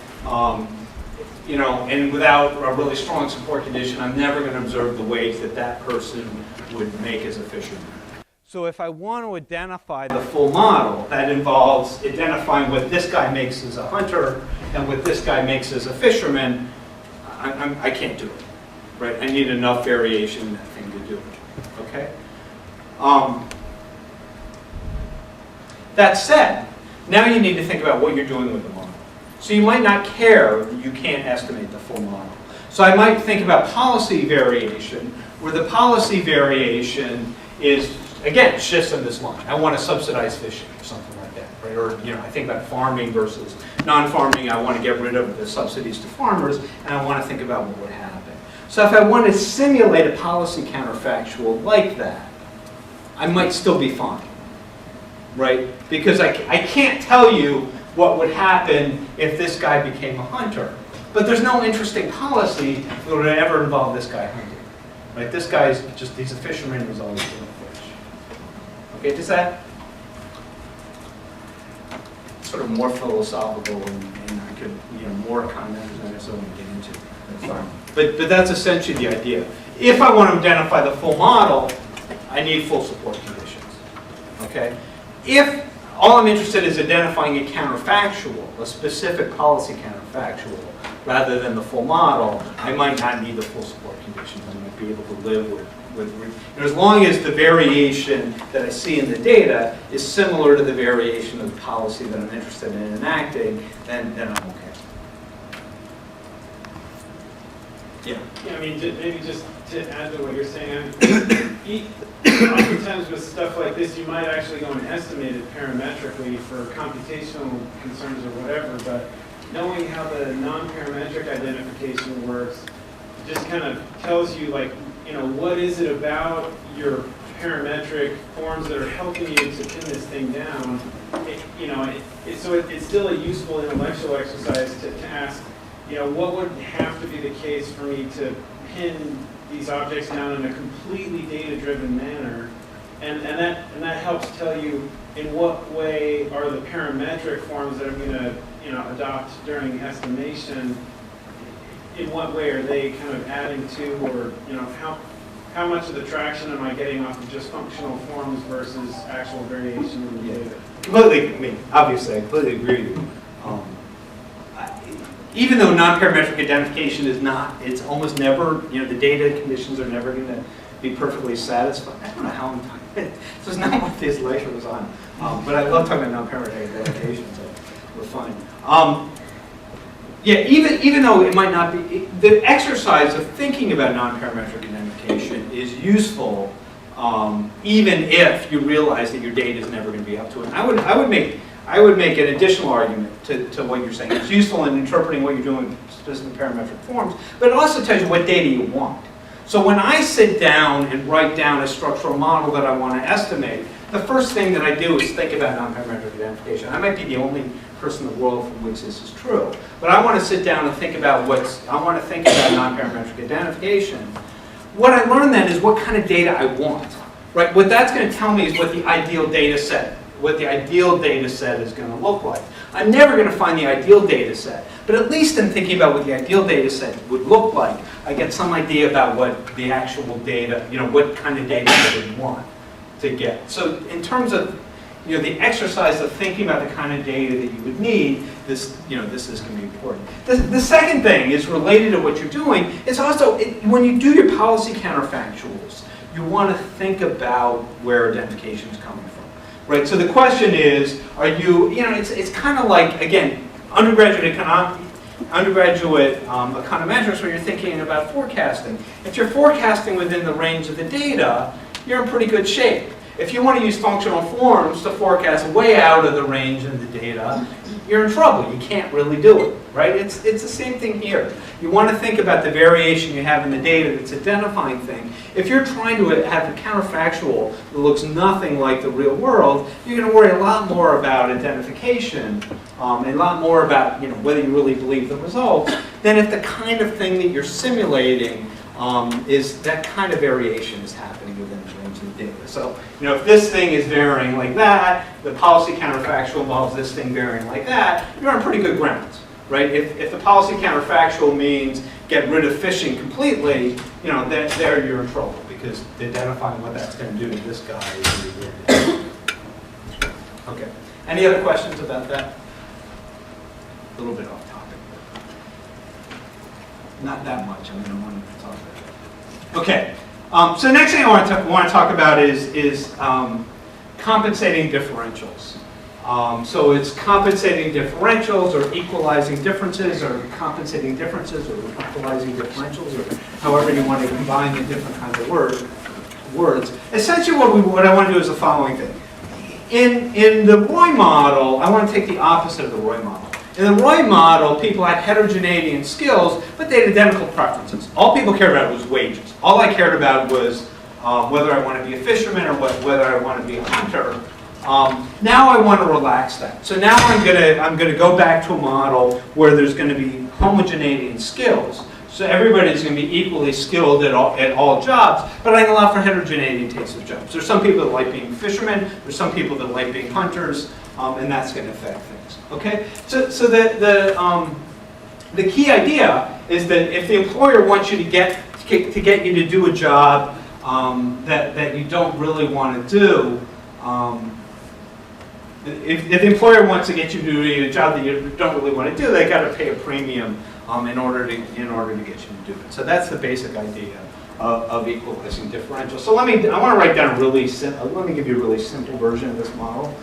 You know, and without a really strong support condition, I'm never going to observe the wage that that person would make as a fisherman. So if I want to identify the full model, that involves identifying what this guy makes as a hunter and what this guy makes as a fisherman, I can't do it. Right? I need enough variation in that thing to do it. Okay? That said, now you need to think about what you're doing with the model. So you might not care that you can't estimate the full model. So I might think about policy variation, where the policy variation is, again, shifts in this line. I want to subsidize fishing or something like that. Right? Or I think about farming versus non-farming. I want to get rid of the subsidies to farmers, and I want to think about what would happen. So if I want to simulate a policy counterfactual like that, I might still be fine. Right? Because I can't tell you what would happen if this guy became a hunter. But there's no interesting policy that would ever involve this guy hunting. Right? This guy's he's a fisherman who's always doing fish. Okay, does that sort of more philosophical and I could, more econometrics than I so want to get into. That's fine. But that's essentially the idea. If I want to identify the full model, I need full support conditions. Okay? If all I'm interested in is identifying a counterfactual, a specific policy counterfactual, rather than the full model, I might not need the full support conditions. I might be able to live with as long as the variation that I see in the data is similar to the variation of the policy that I'm interested in enacting, then I'm okay. Yeah.
Yeah, I mean, maybe just to add to what you're saying, oftentimes with stuff like this, you might actually go and estimate it parametrically for computational concerns or whatever, but knowing how the non-parametric identification works just kind of tells you, like, what is it about your parametric forms that are helping you to pin this thing down? So it's still a useful intellectual exercise to ask, what would have to be the case for me to pin these objects down in a completely data-driven manner, and that helps tell you in what way are the parametric forms that I'm going to adopt during estimation. In what way are they kind of adding to, or how much of the traction am I getting off of just functional forms versus actual variation in the data?
Completely. Obviously, I completely agree with you. Even though non-parametric identification is not, it's almost never, the data conditions are never going to be perfectly satisfied. I don't know how I'm talking. This is not what this lecture was on. But I love talking about non-parametric identification, so we're fine. Yeah, even though it might not be, the exercise of thinking about non-parametric identification is useful, even if you realize that your data is never going to be up to it. I would make an additional argument to what you're saying. It's useful in interpreting what you're doing with specific parametric forms, but it also tells you what data you want. So when I sit down and write down a structural model that I want to estimate, the first thing that I do is think about non-parametric identification. I might be the only person in the world for which this is true, but I want to sit down and think about non-parametric identification. What I learn then is what kind of data I want, right? What that's going to tell me is what the ideal data set is going to look like. I'm never going to find the ideal data set, but at least in thinking about what the ideal data set would look like, I get some idea about what the actual data, what kind of data I would want to get. So in terms of the exercise of thinking about the kind of data that you would need, this is going to be important. The second thing is related to what you're doing. It's also, when you do your policy counterfactuals, you want to think about where identification is coming from. Right, so the question is, are you, it's kind of like, again, undergraduate econometrics where you're thinking about forecasting. If you're forecasting within the range of the data, you're in pretty good shape. If you want to use functional forms to forecast way out of the range of the data, you're in trouble. You can't really do it, right? It's the same thing here. You want to think about the variation you have in the data that's identifying thing. If you're trying to have a counterfactual that looks nothing like the real world, you're going to worry a lot more about identification and a lot more about whether you really believe the results than if the kind of thing that you're simulating is that kind of variation is happening within the range of the data. So, if this thing is varying like that, the policy counterfactual involves this thing varying like that, you're on pretty good grounds, right? If the policy counterfactual means get rid of fishing completely, there you're in trouble because identifying what that's going to do to this guy is really weird. Okay. Any other questions about that? A little bit off topic. Not that much. I want to talk about it. Okay. So the next thing I want to talk about is compensating differentials. So it's compensating differentials or equalizing differences or compensating differences or equalizing differentials or however you want to combine the different kinds of words. Essentially what I want to do is the following thing. In the ROI model, I want to take the opposite of the ROI model. In the ROI model, people had heterogeneity in skills, but they had identical preferences. All people cared about was wages. All I cared about was whether I want to be a fisherman or whether I want to be a hunter. Now I want to relax that. So now I'm going to go back to a model where there's going to be homogeneity in skills. So everybody's going to be equally skilled at all jobs, but I allow for heterogeneity in tastes of jobs. There's some people that like being fishermen, there's some people that like being hunters, and that's going to affect things. Okay? So the key idea is that if the employer wants you to get you to do a job that you don't really want to do, if the employer wants to get you to do a job that you don't really want to do, they got to pay a premium in order to get you to do it. So that's the basic idea of equalizing differentials. So I want to write down let me give you a really simple version of this model.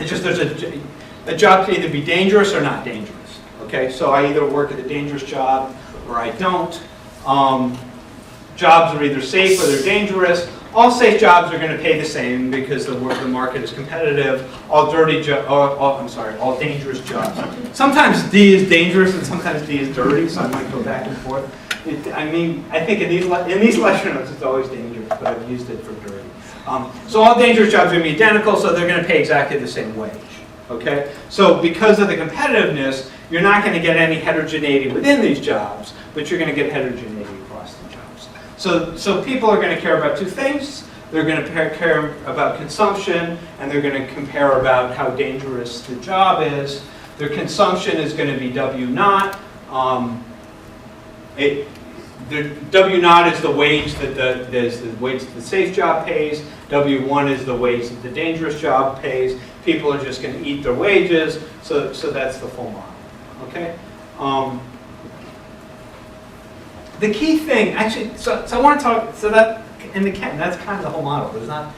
It's just there's a job can either be dangerous or not dangerous. Okay, so I either work at a dangerous job or I don't. Jobs are either safe or they're dangerous. All safe jobs are going to pay the same because the market is competitive. All dangerous jobs. Sometimes D is dangerous and sometimes D is dirty, so I might go back and forth. I think in these lecture notes it's always dangerous, but I've used it for dirty. So all dangerous jobs are going to be identical, so they're going to pay exactly the same wage. Okay? So because of the competitiveness, you're not going to get any heterogeneity within these jobs, but you're going to get heterogeneity across the jobs. So people are going to care about two things. They're going to care about consumption, and they're going to compare about how dangerous the job is. Their consumption is going to be W naught. The W naught is the wage that the safe job pays. W1 is the wage that the dangerous job pays. People are just going to eat their wages. So that's the full model. Okay. The key thing, actually, so I want to talk. So that that's kind of the whole model. There's not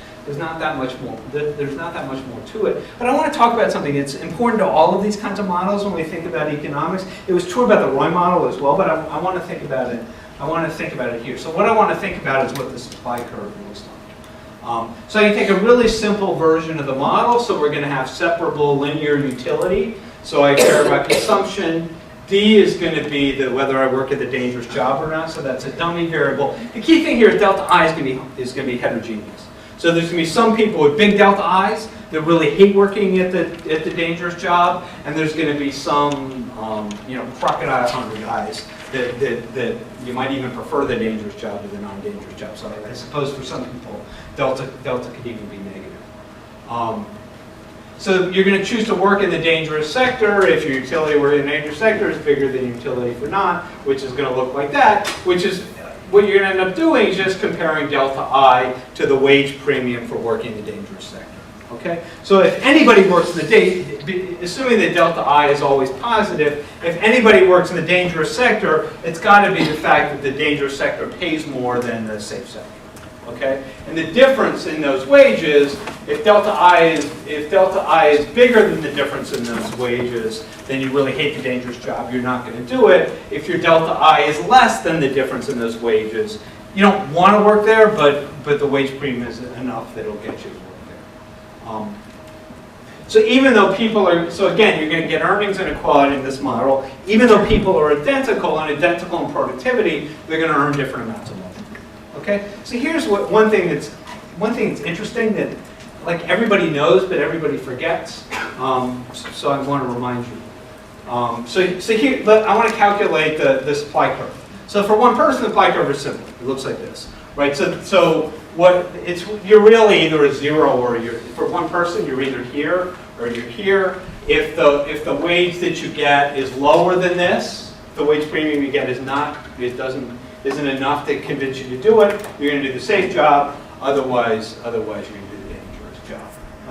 that much more. There's not that much more to it. But I want to talk about something that's important to all of these kinds of models when we think about economics. It was true about the ROI model as well, but I want to think about it. I want to think about it here. So what I want to think about is what the supply curve looks like. So you take a really simple version of the model. So we're going to have separable linear utility. So I care about consumption. D is going to be whether I work at the dangerous job or not. So that's a dummy variable. The key thing here is delta I is going to be heterogeneous. So there's going to be some people with big delta I's that really hate working at the dangerous job, and there's going to be some crocodile hungry guys that you might even prefer the dangerous job to the non-dangerous job. So I suppose for some people, delta could even be negative. So you're going to choose to work in the dangerous sector. If your utility were in the dangerous sector is bigger than utility for not, which is going to look like that, which is what you're going to end up doing is just comparing delta I to the wage premium for working in the dangerous sector. Okay? So if anybody works in assuming that delta I is always positive, if anybody works in the dangerous sector, it's got to be the fact that the dangerous sector pays more than the safe sector. Okay? And the difference in those wages, if delta I is bigger than the difference in those wages, then you really hate the dangerous job, you're not going to do it. If your delta I is less than the difference in those wages, you don't want to work there, but the wage premium is enough that it'll get you to work there. So even though people are, so again, you're going to get earnings inequality in this model. Even though people are identical in productivity, they're going to earn different amounts of money. Okay. So here's one thing that's interesting that like everybody knows, but everybody forgets. So I want to remind you. So here, I want to calculate the supply curve. So for one person, the supply curve is simple. It looks like this, right? So you're really either a 0 or for one person, you're either here or you're here. If the wage that you get is lower than this, the wage premium you get isn't enough to convince you to do it. You're going to do the safe job. Otherwise you're going to do the dangerous job.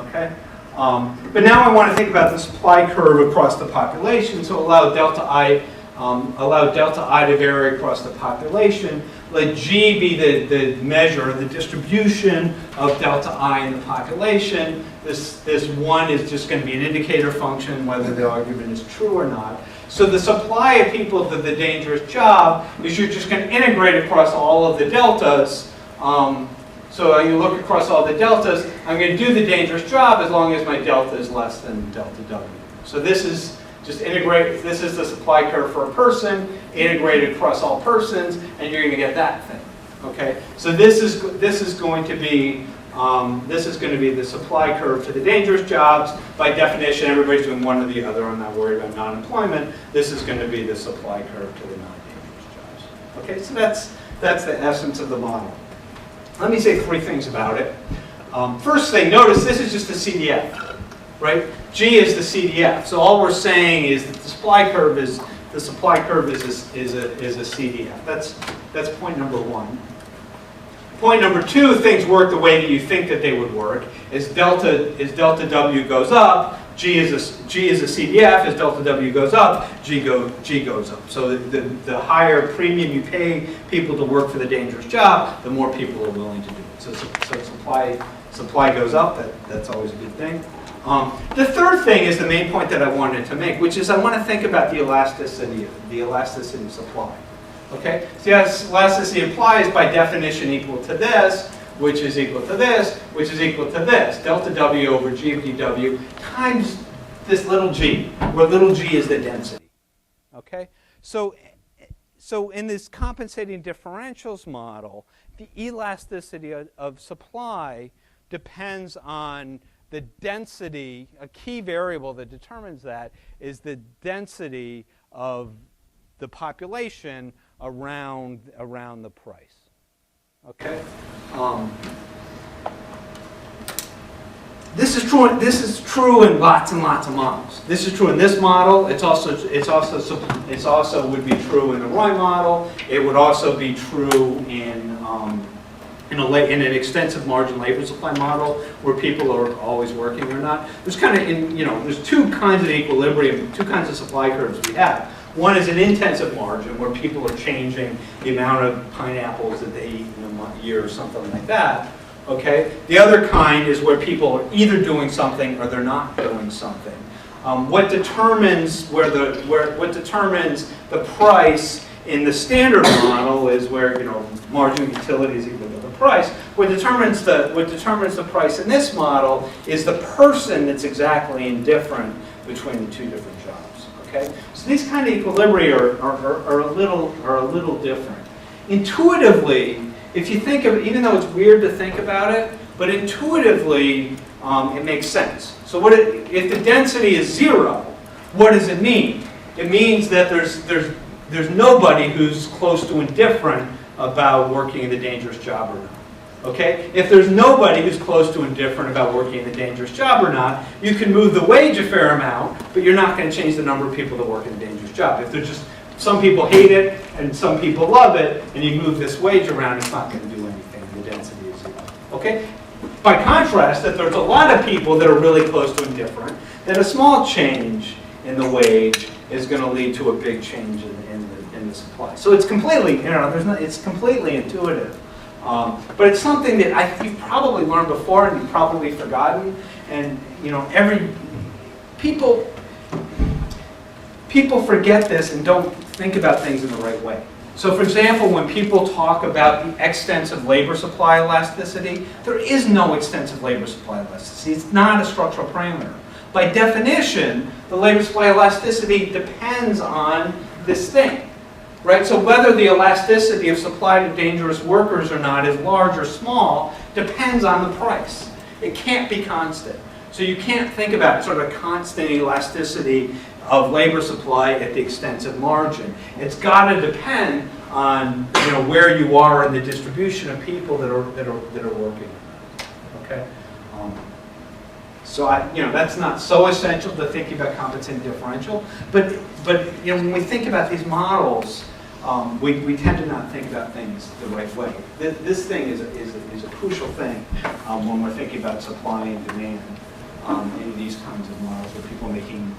Okay. But now I want to think about the supply curve across the population. So allow delta I to vary across the population. Let G be the measure, the distribution of delta I in the population. This 1 is just going to be an indicator function, whether the argument is true or not. So the supply of people to the dangerous job is you're just going to integrate across all of the deltas. So you look across all the deltas. I'm going to do the dangerous job as long as my delta is less than delta W. So this is just integrate. This is the supply curve for a person, integrated across all persons, and you're going to get that thing. Okay. So this is going to be the supply curve for the dangerous jobs. By definition, everybody's doing one or the other. I'm not worried about non-employment. This is going to be the supply curve to the non-dangerous jobs. Okay. So that's the essence of the model. Let me say 3 things about it. First thing, notice this is just the CDF, right? G is the CDF. So all we're saying is that the supply curve is a CDF. That's point number 1. Point number 2, things work the way that you think that they would work. As delta W goes up, G is a CDF. As delta W goes up, G goes up. So the higher premium you pay people to work for the dangerous job, the more people are willing to do it. So supply goes up. That's always a good thing. The third thing is the main point that I wanted to make, which is I want to think about the elasticity of supply. Okay, so yes, elasticity applies by definition equal to this, which is equal to this, which is equal to this. Delta W over G of dW times this little g, where little g is the density. Okay, so in this compensating differentials model, the elasticity of supply depends on the density. A key variable that determines that is the density of the population around the price. Okay. This is true in lots and lots of models. This is true in this model. It's also would be true in the ROI model. It would also be true in an extensive margin labor supply model where people are always working or not. There's there's 2 kinds of equilibrium, 2 kinds of supply curves we have. One is an intensive margin where people are changing the amount of pineapples that they eat in a year or something like that. Okay. The other kind is where people are either doing something or they're not doing something. What determines the price in the standard model is where marginal utility is equal to the price. What determines the price in this model is the person that's exactly indifferent between the 2 different jobs. Okay, so these kind of equilibria are a little different. Intuitively, if you think of, even though it's weird to think about it, but intuitively it makes sense. So if the density is 0, what does it mean? It means that there's nobody who's close to indifferent about working in the dangerous job or not. Okay? If there's nobody who's close to indifferent about working in a dangerous job or not, you can move the wage a fair amount, but you're not going to change the number of people that work in a dangerous job. If there's just some people hate it and some people love it, and you move this wage around, it's not going to do anything. The density is 0. Okay? By contrast, if there's a lot of people that are really close to indifferent, then a small change in the wage is going to lead to a big change in the supply. So it's completely, it's completely intuitive. But it's something that you've probably learned before and you've probably forgotten. And people forget this and don't think about things in the right way. So for example, when people talk about the extensive labor supply elasticity, there is no extensive labor supply elasticity. It's not a structural parameter. By definition, the labor supply elasticity depends on this thing, right? So whether the elasticity of supply to dangerous workers or not is large or small depends on the price. It can't be constant. So you can't think about sort of a constant elasticity of labor supply at the extensive margin. It's got to depend on where you are in the distribution of people that are working. Okay. So that's not so essential to thinking about compensating differential, but when we think about these models, we tend to not think about things the right way. This thing is a crucial thing when we're thinking about supply and demand in these kinds of models, where people are making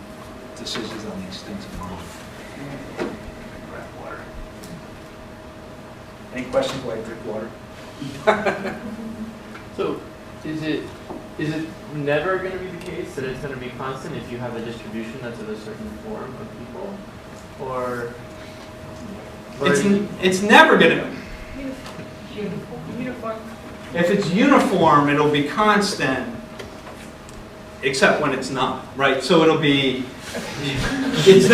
decisions on the extensive margin. Grab water. Any questions while I drink water?
So is it never going to be the case that it's going to be constant if you have a distribution that's of a certain form of people? Or
it's never going to.
Uniform.
If it's uniform, it'll be constant, except when it's not, right? So it'll be. If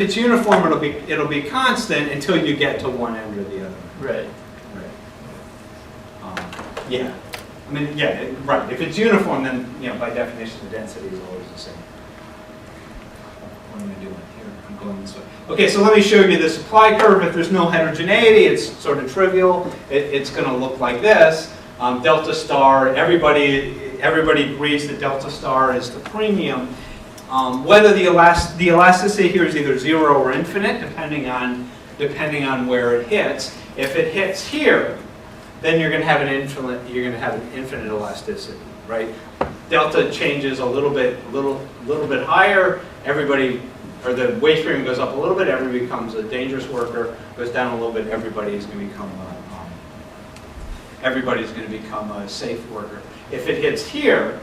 it's uniform, it'll be constant until you get to one end or the other.
right.
Yeah. Right. If it's uniform, then by definition the density is always the same. What am I doing here? I'm going this way. Okay, so let me show you the supply curve. If there's no heterogeneity, it's sort of trivial. It's going to look like this. Delta star. Everybody agrees that delta star is the premium. Whether the elasticity here is either 0 or infinite, depending on where it hits. If it hits here, then you're going to have an infinite elasticity, right? Delta changes a little bit higher. The wage premium goes up a little bit. Everybody becomes a dangerous worker. Goes down a little bit. Everybody's going to become a safe worker. If it hits here,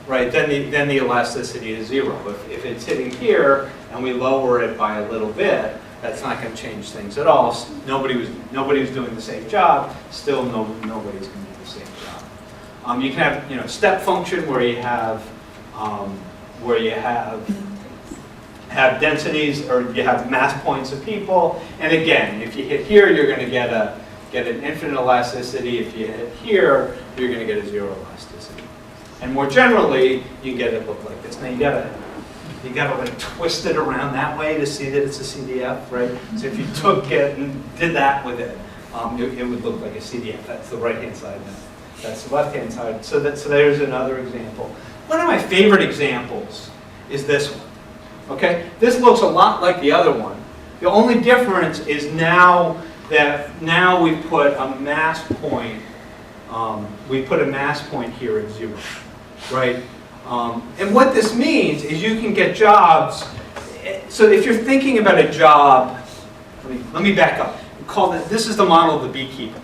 right, then the elasticity is 0. If it's hitting here and we lower it by a little bit, that's not going to change things at all. Nobody was doing the same job. Still, nobody's going to do the same job. You can have step function where you have densities, or you have mass points of people. And again, if you hit here, you're going to get an infinite elasticity. If you hit here, you're going to get a 0 elasticity. And more generally, you get it look like this. Now you gotta like twist it around that way to see that it's a CDF, right? So if you took it and did that with it, it would look like a CDF. That's the right-hand side. That's the left-hand side. So there's another example. One of my favorite examples is this one. Okay, this looks a lot like the other one. The only difference is now we put a mass point. We put a mass point here at 0, right? And what this means is you can get jobs. So if you're thinking about a job, let me back up. This is the model of the beekeeper.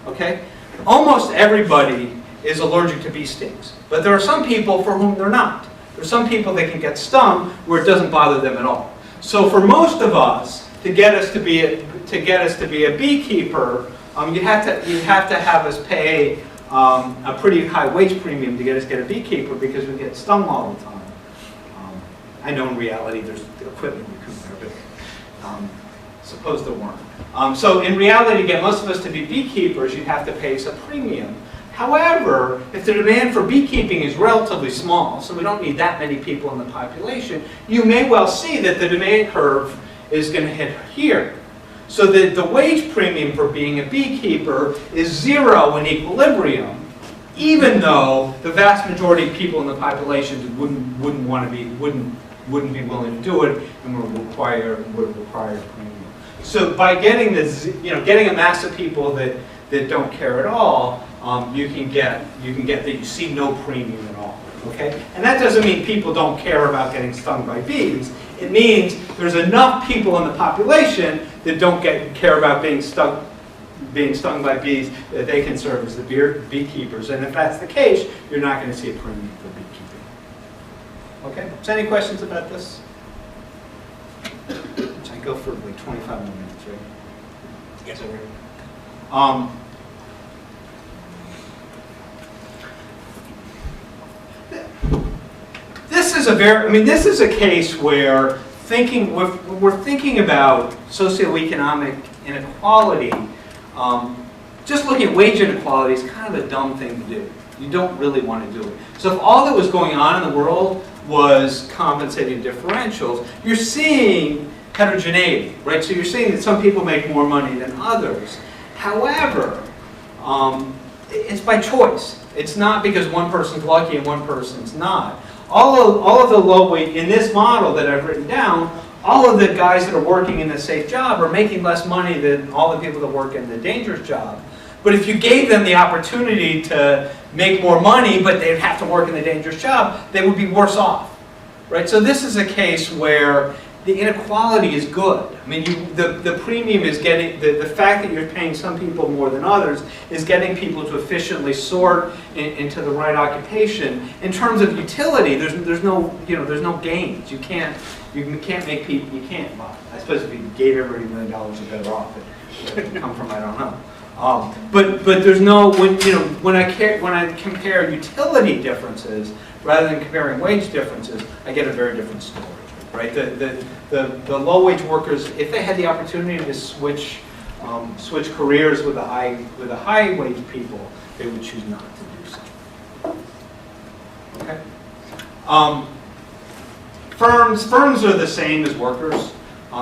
Okay? Almost everybody is allergic to bee stings, but there are some people for whom they're not. There are some people that can get stung where it doesn't bother them at all. So for most of us, to get us to be a beekeeper, you have to have us pay a pretty high wage premium to get a beekeeper, because we get stung all the time. I know in reality there's equipment you could wear, but suppose there weren't. So in reality, to get most of us to be beekeepers, you'd have to pay us a premium. However, if the demand for beekeeping is relatively small, so we don't need that many people in the population, you may well see that the demand curve is going to hit here. So the wage premium for being a beekeeper is 0 in equilibrium, even though the vast majority of people in the population wouldn't be willing to do it and would require a premium. So by getting getting a mass of people that don't care at all, you can get that you see no premium at all. Okay, and that doesn't mean people don't care about getting stung by bees. It means there's enough people in the population that don't care about being stung by bees that they can serve as the beekeepers. And if that's the case, you're not going to see a premium for beekeeping. Okay. So any questions about this? Should I go go for like 25 more minutes, right?
Yes.
This is a this is a case where we're thinking about socioeconomic inequality. Just looking at wage inequality is kind of a dumb thing to do. You don't really want to do it. So if all that was going on in the world was compensating differentials, you're seeing heterogeneity, right? So you're seeing that some people make more money than others. However, it's by choice. It's not because one person's lucky and one person's not. All of the low wage, in this model that I've written down, all of the guys that are working in the safe job are making less money than all the people that work in the dangerous job. But if you gave them the opportunity to make more money, but they'd have to work in the dangerous job, they would be worse off, right? So this is a case where the inequality is good. I mean, the premium is getting, the fact that you're paying some people more than others is getting people to efficiently sort into the right occupation. In terms of utility, there's no gains. You can't make people, well, I suppose if you gave everybody $1 million, you're better off. Where it come from, I don't know. But there's no, when I compare utility differences rather than comparing wage differences, I get a very different story, right? The low wage workers, if they had the opportunity to switch careers with the high wage people, they would choose not to do so. Okay. Firms are the same as workers.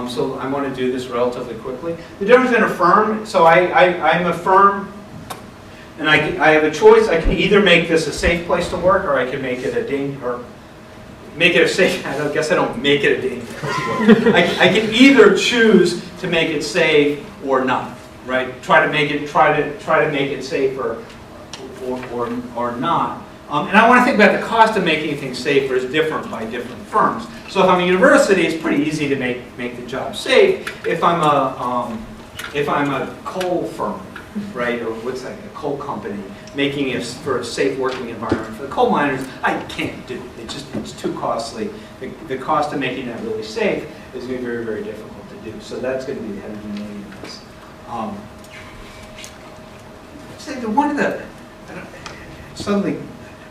So I want to do this relatively quickly. The difference in a firm, so I'm a firm, and I have a choice. I can either make this a safe place to work, or I can make it a safe. I guess I don't make it a dangerous place to work. I can either choose to make it safe or not, right? Try to make it safer or not. And I want to think about the cost of making things safer is different by different firms. So if I'm a university, it's pretty easy to make the job safe. If I'm a coal firm, right, or what's that, a coal company, making it for a safe working environment for the coal miners, I can't do it. It's too costly. The cost of making that really safe is going to be very, very difficult to do. So that's going to be the heterogeneity in this.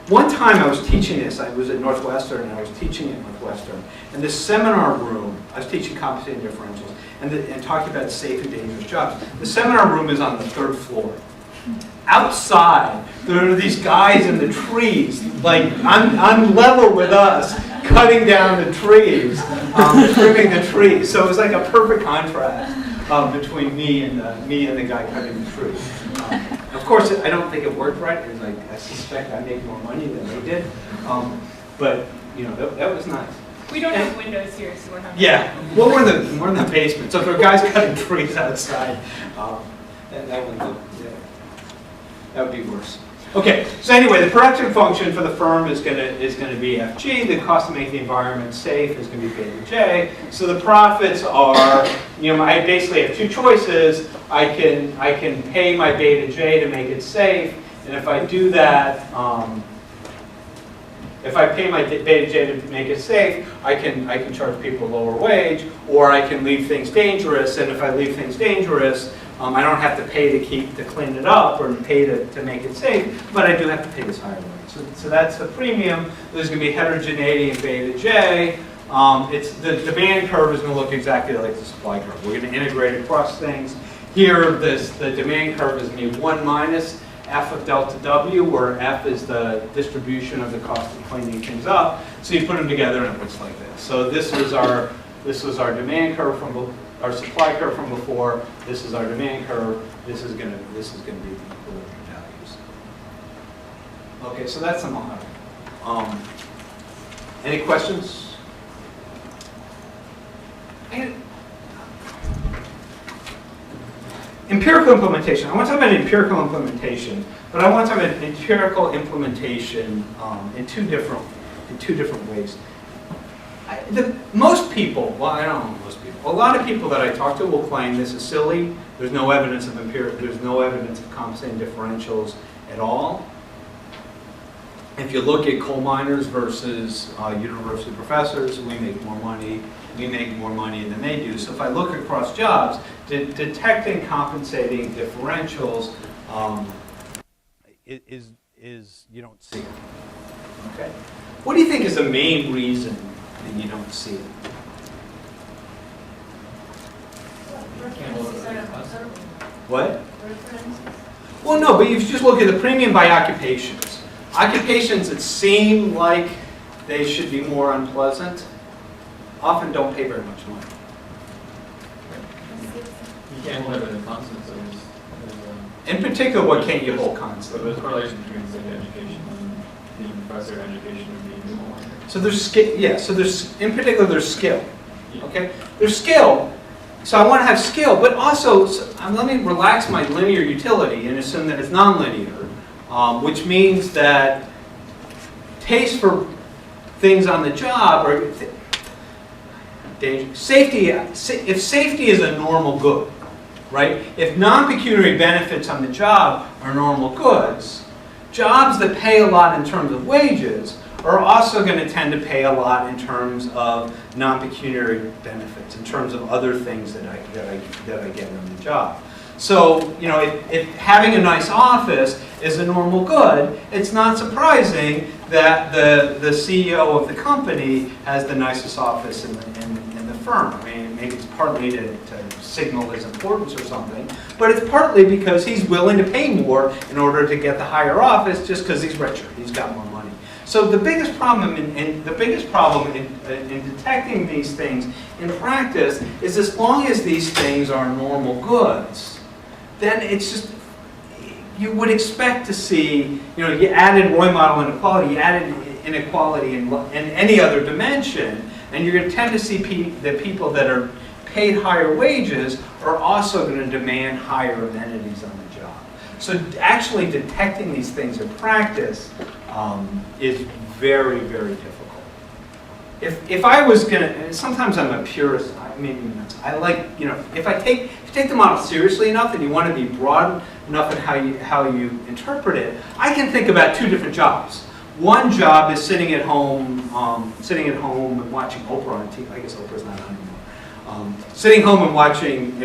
One time I was teaching this, I was at Northwestern, and I was teaching at Northwestern, and this seminar room, I was teaching compensating differentials, and talking about safe and dangerous jobs. The seminar room is on the 3rd floor. Outside, there are these guys in the trees, like on level with us, cutting down the trees, trimming the trees. So it was like a perfect contrast between me and the guy cutting the trees. Of course, I don't think it worked right. It was like, I suspect I made more money than they did. But that was nice.
We don't have windows here, so we're not.
Yeah, well, we're in the basement. So if there are guys cutting trees outside, that would be worse. Okay, so anyway, the production function for the firm is going to be FG. The cost to make the environment safe is going to be beta J. So the profits are, I basically have two choices. I can pay my beta J to make it safe, and if I do that, if I pay my beta J to make it safe, I can charge people a lower wage, or I can leave things dangerous. And if I leave things dangerous, I don't have to pay to clean it up or pay to make it safe, but I do have to pay this higher wage. So that's the premium. There's going to be heterogeneity in beta J. The demand curve is going to look exactly like the supply curve. We're going to integrate across things. Here, the demand curve is going to be 1 minus F of delta W, where F is the distribution of the cost of cleaning things up. So you put them together and it looks like this. So this was our demand curve from our supply curve from before. This is our demand curve. This is going to be the equilibrium values. Okay, so that's the model. Any questions? Empirical implementation. I want to talk about empirical implementation, but I want to talk about empirical implementation in two different ways. Most people, well, I don't know most people. A lot of people that I talk to will claim this is silly. There's no evidence of compensating differentials at all. If you look at coal miners versus university professors, we make more money. We make more money than they do. So if I look across jobs, detecting compensating differentials is you don't see it. Okay. What do you think is the main reason that you don't see it? What? Well, no, but if you just look at the premium by occupations. Occupations that seem like they should be more unpleasant often don't pay very much money.
You can't hold everything constant, so
In particular, what can't you hold
so
constant?
there's a correlation between, say, education and being a professor, education and being a lawyer.
So there's skill, yeah, so there's, in particular, there's skill,
Yeah.
okay? There's skill, so I want to have skill, but also, let me relax my linear utility and assume that it's nonlinear, which means that taste for things on the job, or safety, if safety is a normal good, right? If non-pecuniary benefits on the job are normal goods, jobs that pay a lot in terms of wages are also going to tend to pay a lot in terms of non-pecuniary benefits, in terms of other things that I get on the job. So, you know, if having a nice office is a normal good, it's not surprising that the CEO of the company has the nicest office in the firm. I mean, maybe it's partly to signal his importance or something, but it's partly because he's willing to pay more in order to get the higher office just because he's richer, he's got more money. So the biggest problem in detecting these things in practice is as long as these things are normal goods, then it's just, you would expect to see, you know, you added ROI model inequality, you added inequality in any other dimension, and you're going to tend to see that people that are paid higher wages are also going to demand higher amenities on the job. So actually detecting these things in practice is very, very difficult. If I was going to, sometimes I'm a purist, I like, you know, if you take the model seriously enough and you want to be broad enough in how you interpret it, I can think about two different jobs. One job is sitting at home and watching Oprah on TV. I guess Oprah's not on anymore. Sitting home and watching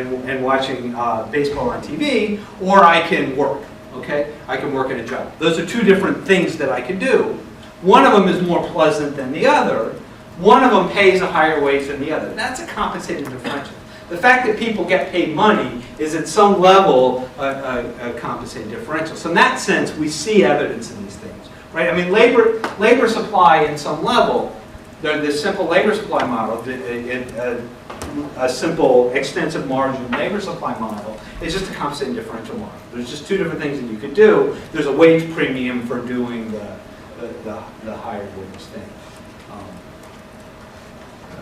baseball on TV, or I can work. Okay, I can work at a job. Those are two different things that I can do. One of them is more pleasant than the other. One of them pays a higher wage than the other. That's a compensating differential. The fact that people get paid money is at some level a compensating differential. So in that sense, we see evidence in these things, right? I mean, labor supply in some level, the simple labor supply model, a simple extensive margin labor supply model is just a compensating differential model. There's just two different things that you could do. There's a wage premium for doing the higher wage thing.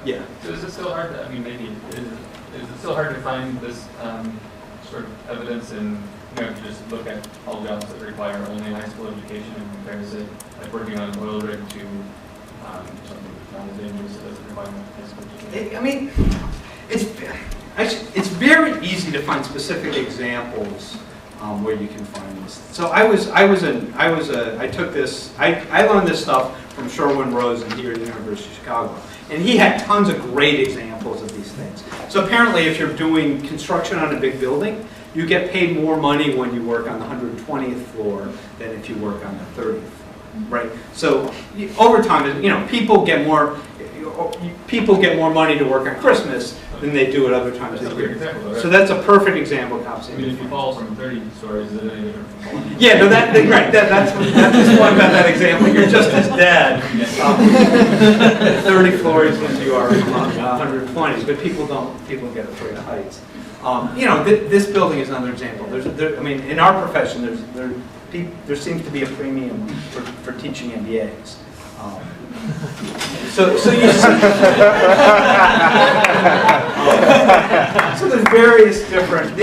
Yeah.
So is it still hard to, I mean, maybe, is it still hard to find this sort of evidence in, you know, if you just look at all jobs that require only high school education and compare, say, like working on an oil rig to something that's not as dangerous that doesn't require high school education?
I mean, it's very easy to find specific examples where you can find this. So I learned this stuff from Sherwin Rosen here at the University of Chicago. And he had tons of great examples of these things. So apparently if you're doing construction on a big building, you get paid more money when you work on the 120th floor than if you work on the 30th floor, right? So over time, you know, people get more money to work on Christmas than they do at other times of the year.
Example, though, right?
So that's a perfect example of
I
compensating.
mean, if you fall from 30 stories, is it any different from falling?
Yeah, no, right. That's the point about that example. You're just as dead 30 floors as you are 120s, but people get afraid of heights. You know, this building is another example. I mean, in our profession, there seems to be a premium for teaching MBAs. So you see, so there's various different.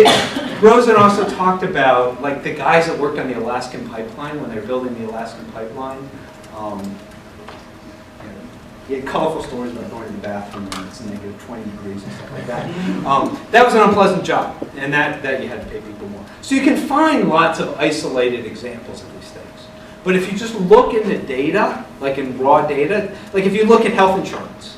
Rosen also talked about like the guys that worked on the Alaskan pipeline when they're building the Alaskan pipeline. He had colorful stories about going to the bathroom when it's negative 20 degrees and stuff like that. That was an unpleasant job, and that you had to pay people more. So you can find lots of isolated examples of these things. But if you just look in the data, like in raw data, like if you look at health insurance,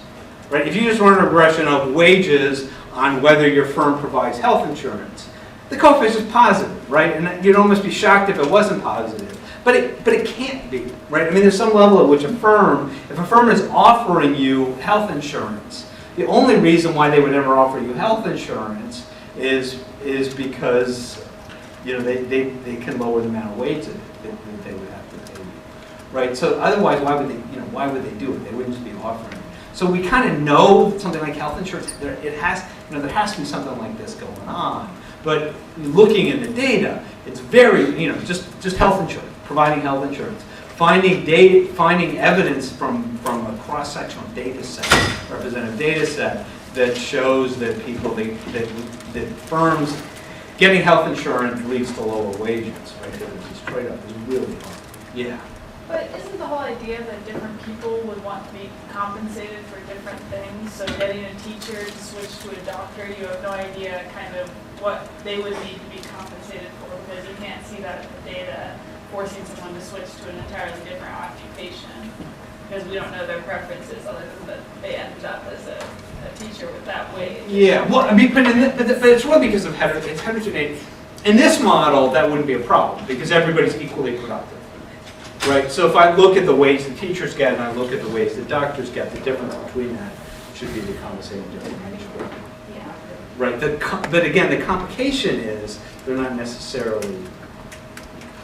right? If you just run a regression of wages on whether your firm provides health insurance, the coefficient is positive, right? And you'd almost be shocked if it wasn't positive. But it can't be, right? I mean, there's some level at which if a firm is offering you health insurance, the only reason why they would ever offer you health insurance is because, you know, they can lower the amount of wage that they would have to pay you, right? So otherwise, why would they do it? They wouldn't just be offering it. So we kind of know something like health insurance. There has to be something like this going on. But looking in the data, it's very, just health insurance, providing health insurance, finding evidence from a cross-sectional data set, representative data set, that shows that that firms getting health insurance leads to lower wages, right? There's this trade-off is really hard. Yeah.
But isn't the whole idea that different people would want to be compensated for different things? So getting a teacher to switch to a doctor, you have no idea kind of what they would need to be compensated for, because you can't see that in the data, forcing someone to switch to an entirely different occupation, because we don't know their preferences other than that they ended up as a teacher with that wage.
Yeah, well, I mean, but it's really because of heterogeneity. In this model, that wouldn't be a problem, because everybody's equally productive. Right, so if I look at the wage the teachers get and I look at the wage the doctors get, the difference between that should be the compensating differential.
Yeah.
Right, but again, the complication is they're not necessarily.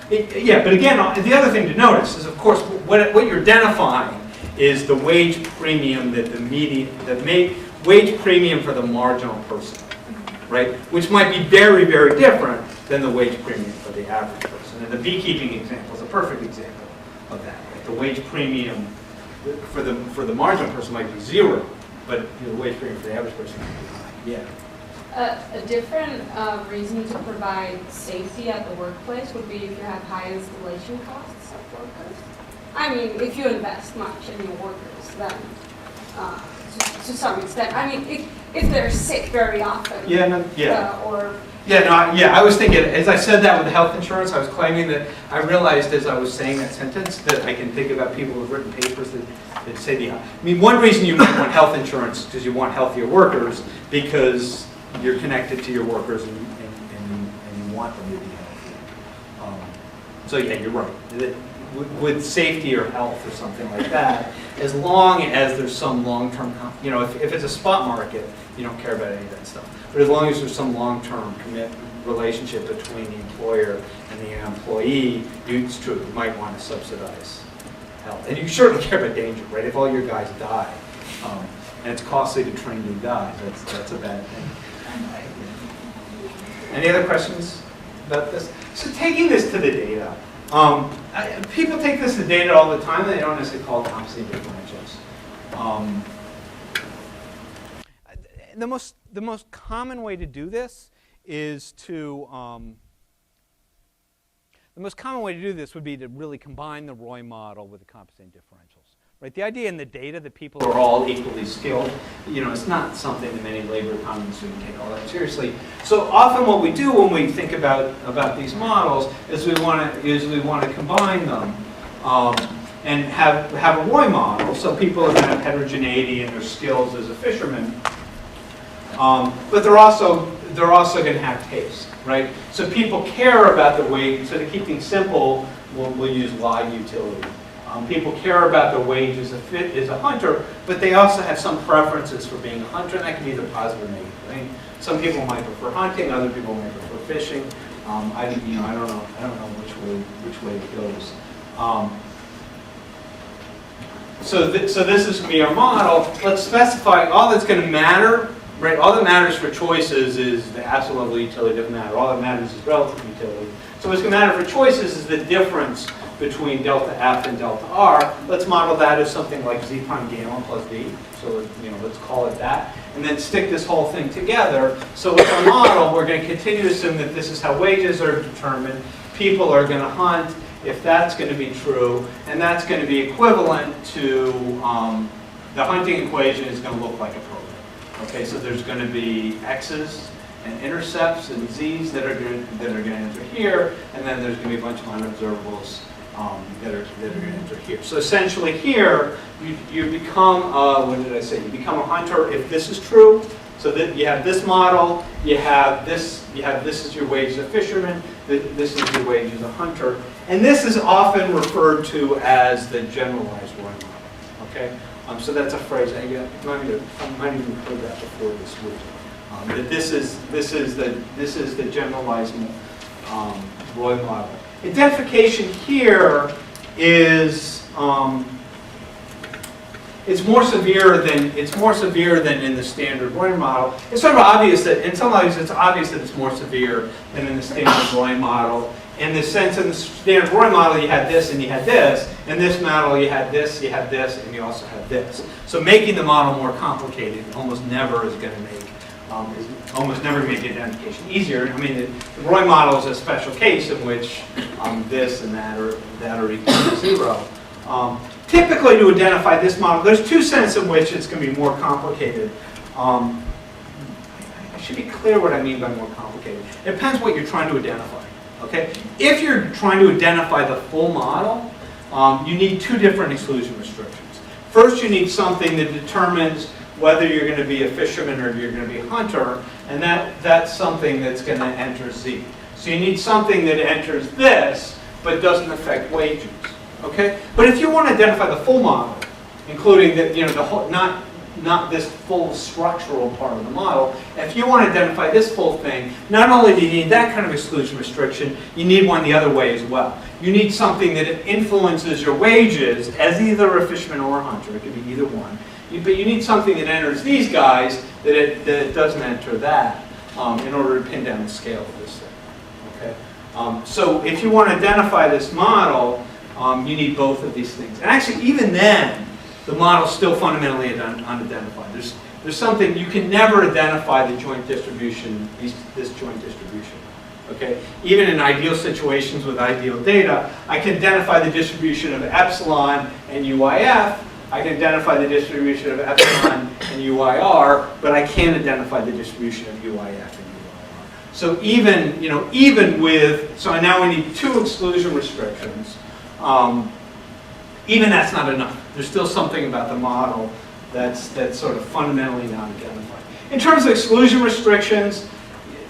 Yeah, but again, the other thing to notice is, of course, what you're identifying is the wage premium that wage premium for the marginal person, right? Which might be very, very different than the wage premium for the average person. And the beekeeping example is a perfect example of that. Right? The wage premium for the marginal person might be 0, but the wage premium for the average person might be high. Yeah.
A different reason to provide safety at the workplace would be if you have high installation costs of workers. I mean, if you invest much in your workers, then to some extent. I mean, if they're sick very often.
Yeah, no, yeah.
I
was thinking, as I said that with the health insurance, I was claiming that I realized as I was saying that sentence that I can think about people who've written papers that say, I mean, one reason you might want health insurance is because you want healthier workers, because you're connected to your workers and you want them to be healthy. So yeah, you're right. With safety or health or something like that, as long as there's some long-term, if it's a spot market, you don't care about any of that stuff. But as long as there's some long-term relationship between the employer and the employee, it's true, you might want to subsidize health. And you certainly care about danger, right? If all your guys die, and it's costly to train new guys, that's a bad thing. Any other questions about this? So taking this to the data, people take this to data all the time, and they don't necessarily call it compensating differentials. The most common way to do this is to would be to really combine the ROI model with the compensating differentials. Right? The idea in the data that people are all equally skilled, it's not something that many labor economists would take all that seriously. So often what we do when we think about these models is we want to combine them and have a ROI model. So people are going to have heterogeneity in their skills as a fisherman, but they're also going to have taste, right? So people care about the wage. So to keep things simple, we'll use log utility. People care about the wage as a hunter, but they also have some preferences for being a hunter, and that can be either positive or negative. Right? Some people might prefer hunting, other people might prefer fishing. I don't know which way it goes. So this is going to be our model. Let's specify all that's going to matter. Right? All that matters for choices is the absolute level of utility. Doesn't matter. All that matters is relative utility. So what's going to matter for choices is the difference between delta F and delta R. Let's model that as something like Z prime gallon plus D. So let's call it that. And then stick this whole thing together. So with our model, we're going to continue to assume that this is how wages are determined. People are going to hunt if that's going to be true. And that's going to be equivalent to the hunting equation is going to look like a program. Okay, so there's going to be X's and intercepts and Z's that are going to enter here. And then there's going to be a bunch of unobservables that are going to enter here. So essentially here, you become, what did I say? You become a hunter if this is true. So that you have this model, you have this is your wage as a fisherman, this is your wage as a hunter. And this is often referred to as the generalized ROI model. Okay? So that's a phrase, I might have even heard that before this week. That this is the generalized ROI model. Identification here is it's more severe than in the standard ROI model. It's sort of obvious that in some ways it's obvious that it's more severe than in the standard ROI model. In the sense, in the standard ROI model, you had this and you had this. In this model, you had this, and you also had this. So making the model more complicated almost never is going to make the identification easier. I mean, the ROI model is a special case in which this and that are equal to 0. Typically, to identify this model, there's two senses in which it's going to be more complicated. I should be clear what I mean by more complicated. It depends what you're trying to identify. Okay? If you're trying to identify the full model, you need two different exclusion restrictions. First, you need something that determines whether you're going to be a fisherman or you're going to be a hunter, and that's something that's going to enter Z. So you need something that enters this, but doesn't affect wages. Okay? But if you want to identify the full model, including the whole, not this full structural part of the model, if you want to identify this full thing, not only do you need that kind of exclusion restriction, you need one the other way as well. You need something that influences your wages as either a fisherman or a hunter. It could be either one. But you need something that enters these guys that it doesn't enter that in order to pin down the scale of this thing. Okay? So if you want to identify this model, you need both of these things. And actually, even then, the model's still fundamentally unidentified. There's something, you can never identify the joint distribution, this joint distribution. Okay? Even in ideal situations with ideal data, I can identify the distribution of epsilon and UIF. I can identify the distribution of epsilon and UIR, but I can't identify the distribution of UIF and UIR. So even with, so now we need two exclusion restrictions. Even that's not enough. There's still something about the model that's sort of fundamentally not identified. In terms of exclusion restrictions,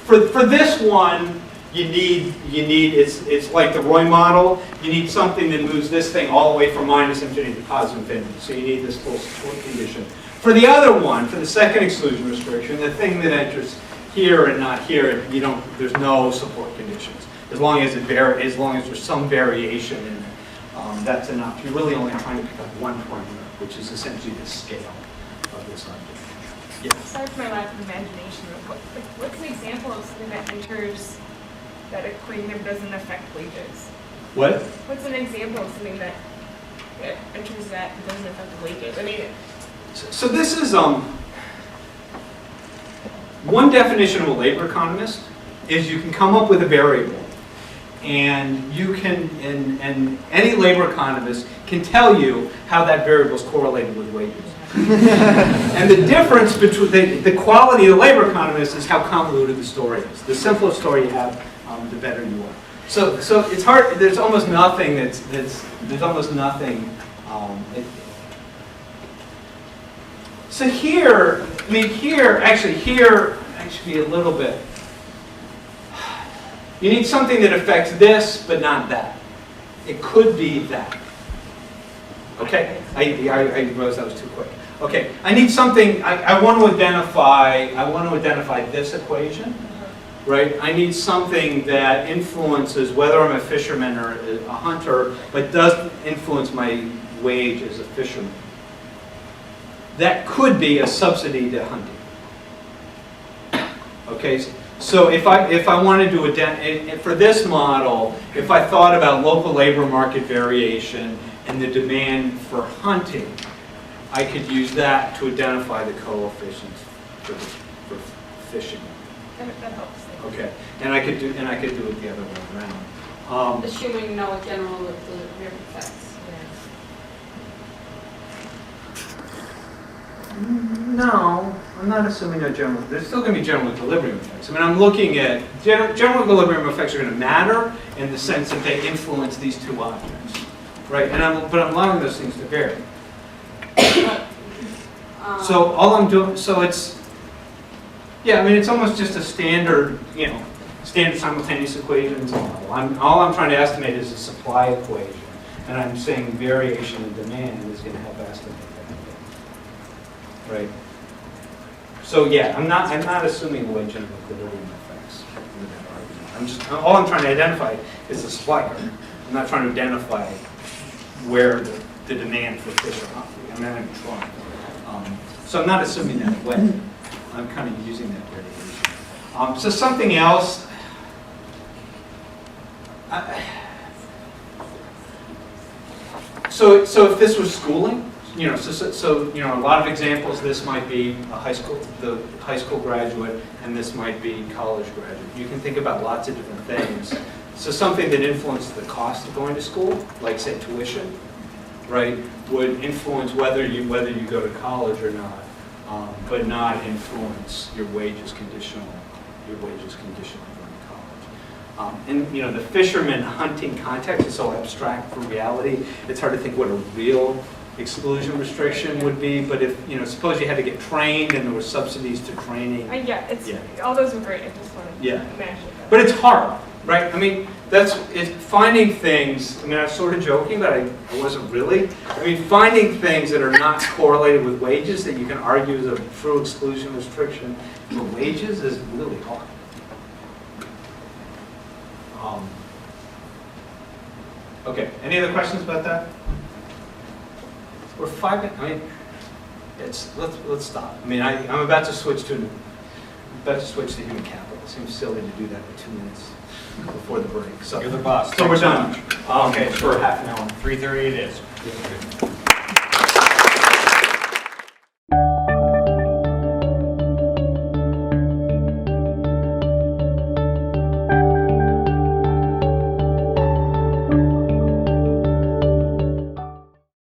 for this one, you need it's like the ROI model. You need something that moves this thing all the way from minus infinity to positive infinity. So you need this full support condition. For the other one, for the second exclusion restriction, the thing that enters here and not here, there's no support conditions. As long as there's some variation in it, that's enough. You're really only trying to pick up one parameter, which is essentially the scale of this object. Yeah.
Sorry for my lack of imagination, but what's an example of something that enters that equation that doesn't affect wages?
What?
What's an example of something that enters that doesn't affect wages? I mean,
so this is one definition of a labor economist is you can come up with a variable, and you can, and any labor economist can tell you how that variable is correlated with wages. And the difference between the quality of the labor economist is how convoluted the story is. The simpler story you have, the better you are. So it's hard. There's almost nothing there's almost nothing. So here, I mean here actually a little bit. You need something that affects this, but not that. It could be that. Okay, I realized that was too quick. Okay, I need something. I want to identify this equation, right? I need something that influences whether I'm a fisherman or a hunter, but doesn't influence my wage as a fisherman. That could be a subsidy to hunting. Okay. So if I wanted to, for this model, if I thought about local labor market variation and the demand for hunting, I could use that to identify the coefficients for fishing.
that helps.
Okay, and I could do it the other way around.
Assuming no general equilibrium effects.
No, I'm not assuming no general, there's still going to be general equilibrium effects. I mean, I'm looking at, general equilibrium effects are going to matter in the sense that they influence these two objects, right? But I'm allowing those things to vary. So all I'm doing, so it's, yeah, I mean, it's almost just a standard, standard simultaneous equations model. All I'm trying to estimate is a supply equation, and I'm saying variation in demand is going to help estimate that. Right? So yeah, I'm not assuming away general equilibrium effects with that argument. All I'm trying to identify is the supply curve. I'm not trying to identify where the demand for fish are not. I'm not even trying. So I'm not assuming that away. I'm kind of using that variation. So something else. So if this was schooling, a lot of examples. This might be the high school graduate, and this might be college graduate. You can think about lots of different things. So something that influences the cost of going to school, like say tuition, right, would influence whether you go to college or not, but not influence your wages conditional going to college. And the fisherman hunting context is so abstract from reality. It's hard to think what a real exclusion restriction would be. But if suppose you had to get trained and there were subsidies to training.
All those were great. I just wanted to imagine that.
But it's hard, right? I mean, finding things. I mean, I was sort of joking, but I wasn't really. I mean, finding things that are not correlated with wages that you can argue is a true exclusion restriction for wages is really hard. Okay. Any other questions about that? We're 5 minutes. I mean, let's stop. I mean, I'm about to switch to human capital. It seems silly to do that in 2 minutes before the break. So
you're the boss.
So we're done.
Okay, for half an hour. 3:30 it is.
Yeah.